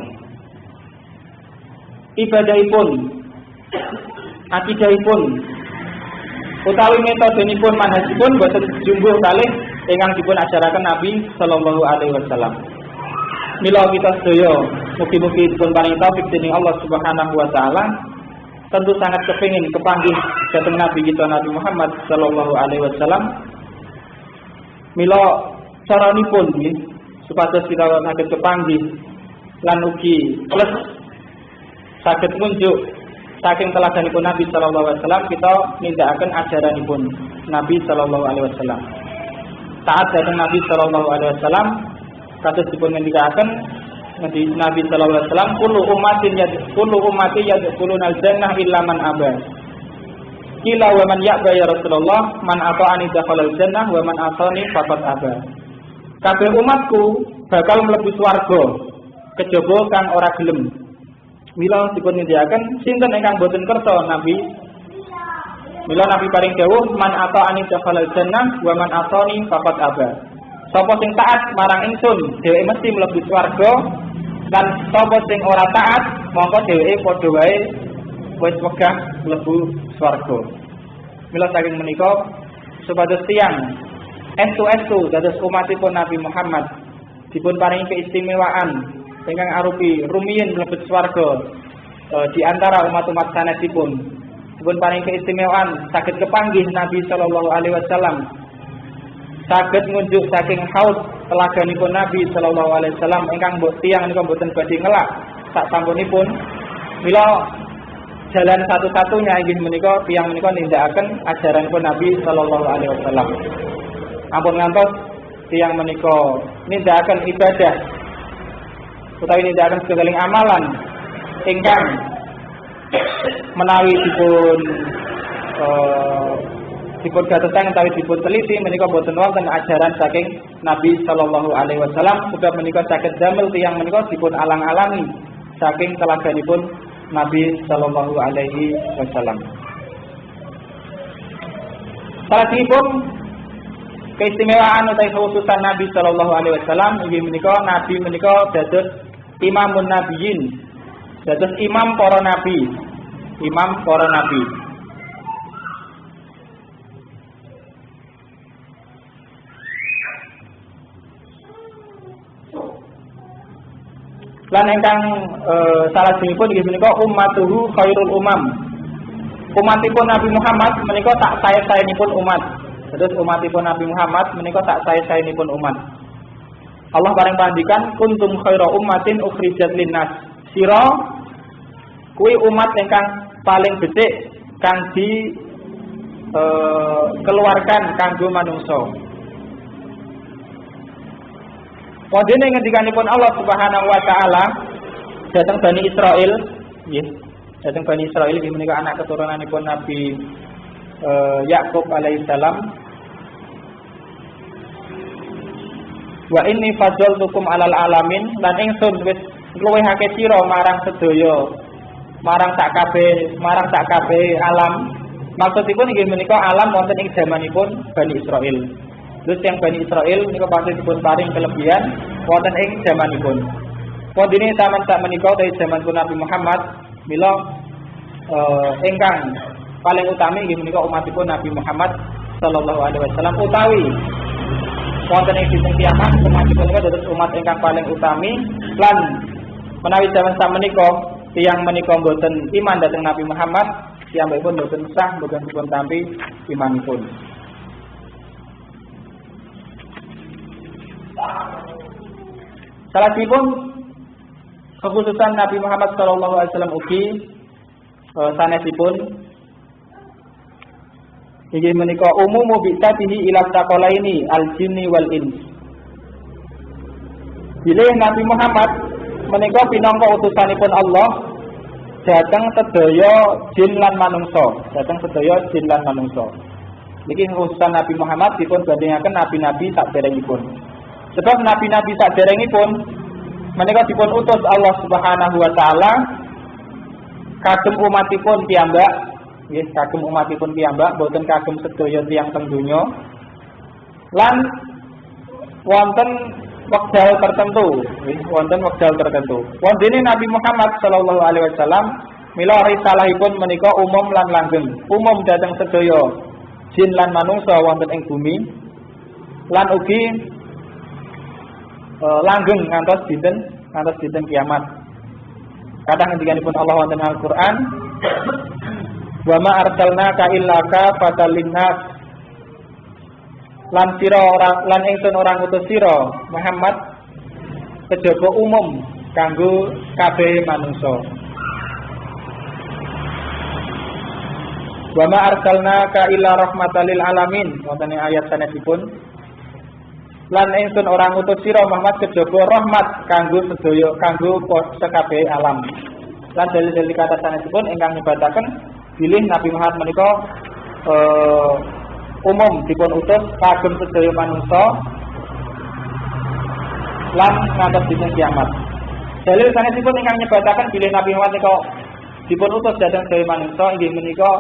ibadahipun akidahipun utawi metodenya manhajipun boten jumbuh kalih ingkang dipun ajaraken Nabi sallallahu alaihi wasallam. Mila kita sedaya mugi-mugi dipun paringi taufik dening Allah Subhanahu wa taala tentu sangat kepengin kepanggih dhateng Nabi kita Nabi Muhammad sallallahu alaihi wasallam. Mila caranipun nggih supados kita saged kepanggih lan ugi plus saged ngunjuk saking teladanipun Nabi sallallahu alaihi wasallam kita nindakaken ajaranipun Nabi sallallahu alaihi wasallam. Taat dhateng Nabi sallallahu alaihi wasallam kados dipun ngendikaken Nabi sallallahu alaihi wasallam kullu ummati yadkhulunal jannah illa man aba. Qila wa man ya'ba ya Rasulullah man ata'ani dakhalal jannah wa man atani faqad aba. Kabeh umatku bakal mlebu swarga kejaba kang ora gelem. Mila dipun ngendikaken sinten ingkang boten kersa Nabi. Mila Nabi paring dawuh man ata'ani dakhalal jannah wa man atani faqad aba. Sapa sing taat marang ingsun dheweke mesti mlebu swarga lan sapa sing ora taat mongko dheweke padha wae wis wegah mlebu swarga. Mila saking menika supados tiyang estu dados umatipun Nabi Muhammad dipun paringi keistimewaan ingkang arupi rumiyin mlebet swarga di antara umat-umat sanesipun. Dipun paringi keistimewaan saged kepanggih Nabi sallallahu alaihi wasallam saged ngunjuk saking haud telaganipun Nabi sallallahu alaihi wasallam ingkang tiyang nika mboten badhe ngelak sak sampunipun. Mila jalan satu-satunya inggih menika tiyang menika nindakaken ajaranipun Nabi sallallahu alaihi wasallam. Ampun ngantos tiyang menika nindakaken ibadah utawi nindakaken segala amalan ingkang menawi dipun gateteng utawi dipun teliti menika boten wonten ajaran saking Nabi sallallahu alaihi wasallam sebab menika saged damel tiyang menika dipun alang-alangi saking teladanipun Nabi sallallahu alaihi wasallam. Salahipun keistimewaan utawi khususan Nabi sallallahu alaihi wasallam inggih menika nabi menika dados imamun nabiyyin. Dados imam para nabi. Imam para nabi. Lan ingkang salajengipun inggih menika ummatuhu khairul umam. Umatipun Nabi Muhammad menika tak sae-saenipun umat. Terus umatipun Nabi Muhammad menika tak sae-saenipun umat. Allah bareng pandikan kuntum khairu ummatin ukhrijat linnas. Sira kuwi umat ingkang paling becik kang di keluarkan kanggo manungsa. Wadene ngendikanipun Allah Subhanahu wa taala dhateng Bani Israil, nggih. Dhateng Bani Israil inggih menika anak keturunanipun Nabi Yakub alaihissalam. Wa inni fadhaltukum alal alamin, lan ingsun wis ngluwihake sira marang sedaya, marang sak kabeh alam. Maksudipun inggih menika alam wonten ing jamanipun Bani Israil. Terus yang Bani Israil menika pasti dipun paring kelebihan wonten ing jamanipun. Pondene taman sak menika dari jamanipun Nabi Muhammad mila ingkang paling utami inggih menika umatipun Nabi Muhammad sallallahu alaihi wasallam utawi wonten ing dinten kiamat umatipun menika dados umat ingkang paling utami lan menawi jaman sak menika tiyang menika boten iman dhateng Nabi Muhammad piyambakipun boten sah boten dipun tampi imanipun. Salahipun kekhususan Nabi Muhammad sallallahu alaihi wasallam ugi sanesipun inggih menika umumu bi'tatihi ila taqalaini al-jinni wal ins. Bilih Nabi Muhammad menika pinangka utusanipun Allah dhateng sedaya jin lan manungsa, dhateng sedaya jin lan manungsa. Niki kekhususan Nabi Muhammad dipun bandingaken nabi-nabi saderengipun. Sebab nabi-nabi saderengipun menika dipun utus Allah Subhanahu wa taala kagem umatipun piyambak, nggih kagem umatipun piyambak boten kagem sedaya tiyang teng donya. Lan wonten wekdal tertentu, nggih wonten wekdal tertentu. Wondene Nabi Muhammad sallallahu alaihi wasallam mila risalahipun menika umum lan langgeng, umum dhateng sedaya jin lan manungsa wonten ing bumi. Lan ugi langgeng ngantos dinten kiamat. Kadang ngendikanipun Allah wonten Al-Qur'an, "Wa ma arsalnaka illa kafatan linnas." Lan sira ora lan ingsun ora ngutus sira Muhammad kejaba umum kanggo kabeh manungsa. Wa ma arsalnaka illa rahmatan lil alamin. Wonten ayat sanesipun lan ingsun ora ngutus sira Muhammad kejaba rahmat kanggo sedaya kanggo sekabeh alam. Lan dalil-dalil kata sanesipun ingkang nyebataken bilih Nabi Muhammad menika umum dipun utus kagem sedaya manungsa lan ngantos dinten kiamat. Dalil sanesipun ingkang nyebataken bilih Nabi Muhammad menika dipun utus dhateng sedaya manungsa inggih menika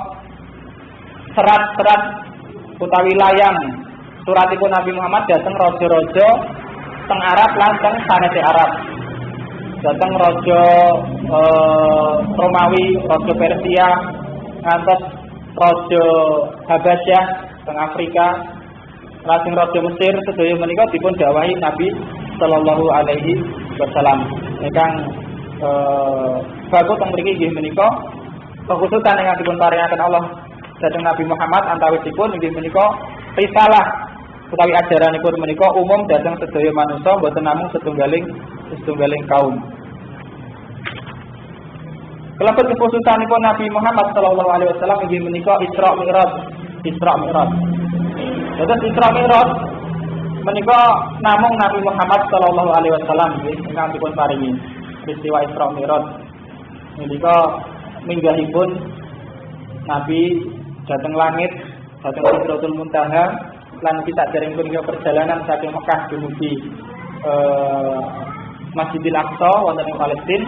serat-serat utawi layang suratipun Nabi Muhammad dhateng raja-raja teng Arab lan teng sanese Arab. Dhateng raja Romawi, raja Persia, ngantos raja Habasyah teng Afrika, lajeng raja Mesir sedaya menika dipun dawuhi Nabi sallallahu alaihi wasallam. Ingkang bagus teng mriki inggih menika kekhususan ingkang dipun paringaken Allah dhateng Nabi Muhammad antawisipun inggih menika risalah utawi ajaranipun menika umum dhateng sedaya manungsa boten namung setunggaling kaum. Kelebet kekhususanipun Nabi Muhammad sallallahu alaihi wasallam inggih menika Isra Mi'raj. Dados Isra Mi'raj menika namung Nabi Muhammad sallallahu alaihi wasallam ingkang dipun paringi peristiwa Isra Mi'raj. Menika minggahipun Nabi dhateng langit, dhateng Sidratul Muntaha, lan kita derengipun perjalanan saking Mekah dumugi Masjidil Aqsa wonten ing Palestina.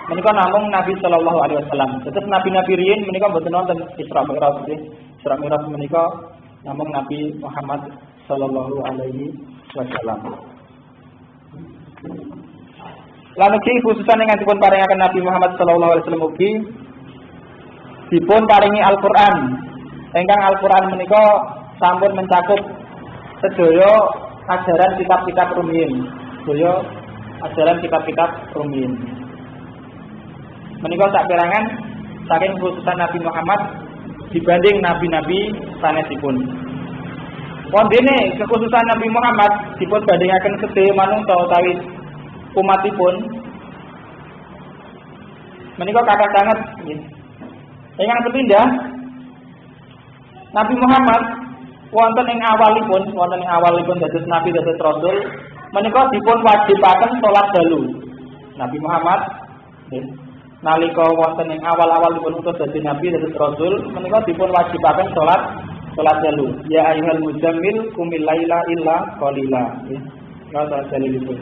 Menika namung Nabi sallallahu alaihi wasallam. Terus nabi-nabi riyin menika mboten wonten Isra Mi'raj. Isra Mi'raj menika namung Nabi Muhammad sallallahu alaihi wasallam. Lan ugi khususan ingkang dipun paringaken Nabi Muhammad sallallahu alaihi wasallam ugi dipun paringi Al-Qur'an. Ingkang Al-Qur'an menika sampun mencakup sedaya ajaran kitab-kitab rumiyin. Sedaya ajaran kitab-kitab rumiyin. Menika saperangan saking khususan Nabi Muhammad dibanding nabi-nabi sanesipun. Wondene kekhususan Nabi Muhammad dipun bandingaken sedaya manungsa utawi umatipun. Menika kathah sanget nggih. Ingkang sepindhah Nabi Muhammad wonten ing awalipun dados nabi dados rasul menika dipun wajibaken salat dalu. Nabi Muhammad nggih nalika wonten ing awal-awal dipun utus dadi nabi dados rasul menika dipun wajibaken salat dalu. Ya ayyuhal muzammil qumil laila illa qalila. Nggih. Kata dalilipun.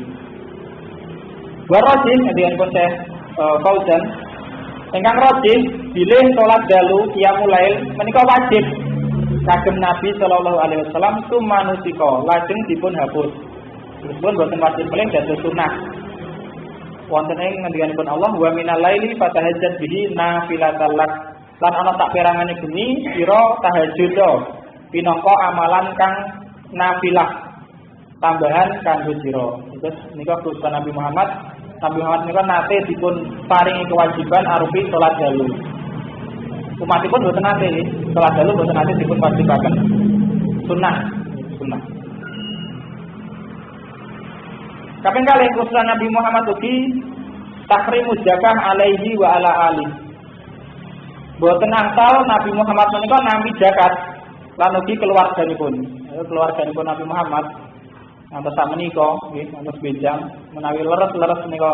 Warajin dipun teh Fauzan ingkang rajin bilih salat dalu qiyamul lail menika wajib kagem Nabi sallallahu alaihi wasallam sumanusika lajeng dipun hapus. Dipun boten wajib paling dados sunah. Wonten ing ngendikanipun Allah wa minal laili fatahajjat bihi nafilatan lak. Lan ana sak perangane bengi sira tahajjud pinangka amalan kang nafilah tambahan kanggo sira. Terus nika khusus Nabi Muhammad. Nabi Muhammad menika nate dipun paringi kewajiban arupi salat dalu. Umatipun boten nate nggih, salat dalu boten nate dipun wajibaken. Sunah. Kaping kalih khususan Nabi Muhammad ugi tahrimu zakah alaihi wa ala ali. Boten angsal Nabi Muhammad menika nampi zakat lan ugi keluarganipun. Keluarganipun Nabi Muhammad ngantos sakmenika nggih ngantos benjang menawi leres-leres menika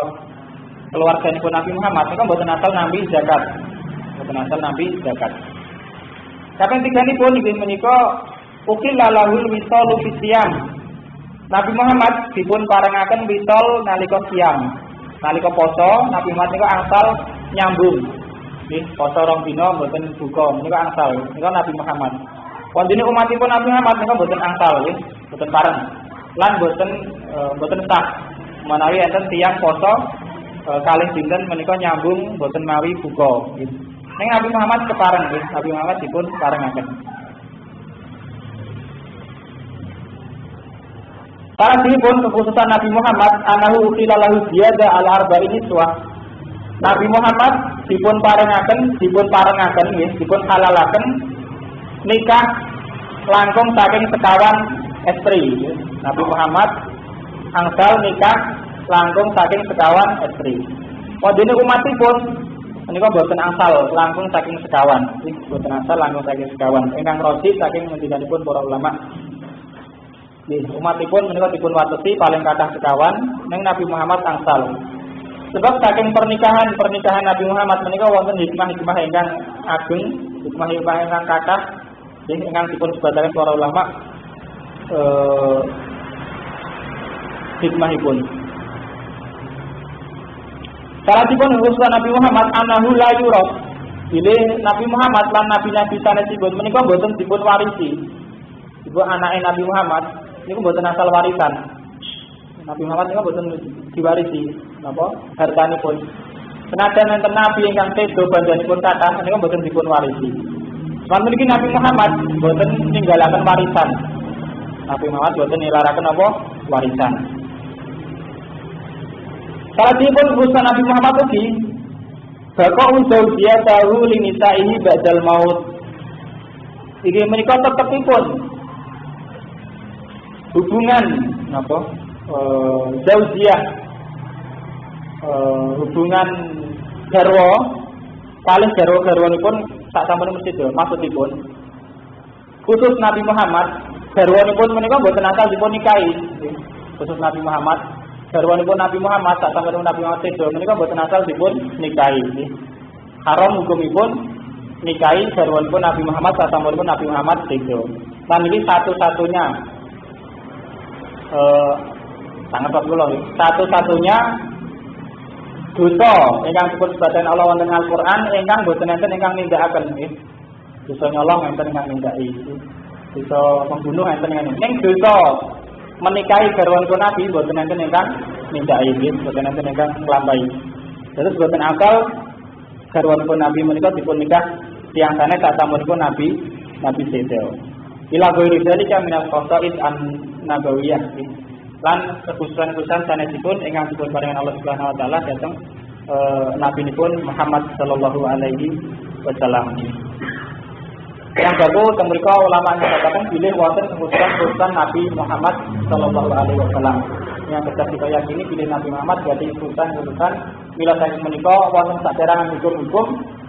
keluarganipun Nabi Muhammad menika boten asal nampi zakat. Boten asal nampi zakat. Kaping tiganipun inggih menika ukil lalahul wisalu fisiyam. Nabi Muhammad dipun parengaken wisal nalika siam. Nalika poso Nabi Muhammad menika angsal nyambung. Nggih, poso rong dina mboten buka menika angsal. Menika Nabi Muhammad. Wondene umatipun Nabi Muhammad menika mboten angsal nggih, mboten pareng. Lan boten sah menawi enten tiyang poso kalih dinten menika nyambung boten mawi buka nggih. Ning Nabi Muhammad kepareng nggih, Nabi Muhammad dipun parengaken. Para dipun kekhususan Nabi Muhammad anahu ukhila lahu ziyada al arba'in suwah. Nabi Muhammad dipun parengaken nggih, dipun halalaken nikah langkung saking sekawan istri. Nabi Muhammad angsal nikah langkung saking sekawan istri. Wadene umatipun menika boten angsal langkung saking sekawan. Boten angsal langkung saking sekawan. Ingkang rajih saking ngendikanipun para ulama. Nggih, umatipun menika dipun watesi paling kathah sekawan ning Nabi Muhammad angsal. Sebab saking pernikahan Nabi Muhammad menika wonten hikmah-hikmah ingkang ageng, hikmah-hikmah ingkang kathah ingkang dipun sebataken para ulama hikmahipun. Salatipun khusus Nabi Muhammad anahu la yurab. Bilih Nabi Muhammad lan nabi-nabi sanesipun menika boten dipun warisi. Ibu anake Nabi Muhammad niku boten asal warisan. Nabi Muhammad niku boten diwarisi napa hartanipun. Senajan enten nabi ingkang sedo bandhanipun kathah niku boten dipun warisi. Lan mriki Nabi Muhammad boten ninggalaken warisan. Nabi Muhammad boten nilaraken apa warisan. Salatipun khusus Nabi Muhammad ugi bakau zaujiyatahu li nisaihi ba'dal maut. Iki menika tetepipun hubungan napa zaujiyah hubungan garwa kalih garwa-garwanipun sak sampun mesti to maksudipun khusus Nabi Muhammad garwanipun menika boten asal dipun nikahi. Khusus Nabi Muhammad garwanipun Nabi Muhammad sak sampun Nabi Muhammad sedo menika boten asal dipun nikahi. Haram hukumipun nikahi garwanipun Nabi Muhammad sak sampun Nabi Muhammad sedo. Lan iki satu-satunya sangat kula satu-satunya dosa ingkang dipun sebataken Allah wonten Al-Qur'an ingkang boten enten ingkang nindakaken nggih. Dosa nyolong enten ingkang nindaki. dosa membunuh enten ngene. Ning dosa menikahi garwanipun Nabi boten enten ingkang nindakake nggih, boten enten ingkang nglampahi. Terus boten akal garwanipun Nabi menika dipun nikah tiyang sanes sasampunipun Nabi Sedo. Ila ghairi dzalika minal qasaid an-nabawiyah. Lan kekhususan-kekhususan sanesipun ingkang dipun paringan Allah Subhanahu wa taala dhateng nabinipun Muhammad sallallahu alaihi wasallam. Yang bagus mereka ulama mengatakan pilih wonten kekhususan Nabi Muhammad sallallahu alaihi wasallam. Yang kita yakini pilih Nabi Muhammad jadi kekhususan mila saking menika wonten saderangan hukum-hukum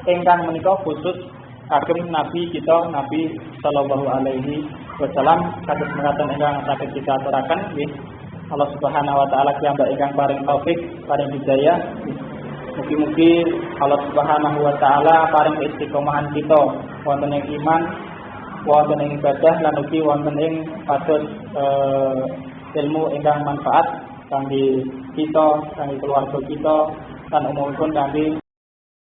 ingkang menika khusus kagem Nabi kita Nabi sallallahu alaihi wasallam kados mekaten ingkang saged kita aturaken nggih. Allah Subhanahu wa taala piyambak ingkang paring taufik, paring hidayah. Mugi-mugi Allah Subhanahu wa taala paring istiqomahan kita wonten ing iman, wonten ing ibadah lan ugi wonten ing pados ilmu ingkang manfaat kangge kita, kangge keluarga kita, lan umumipun kangge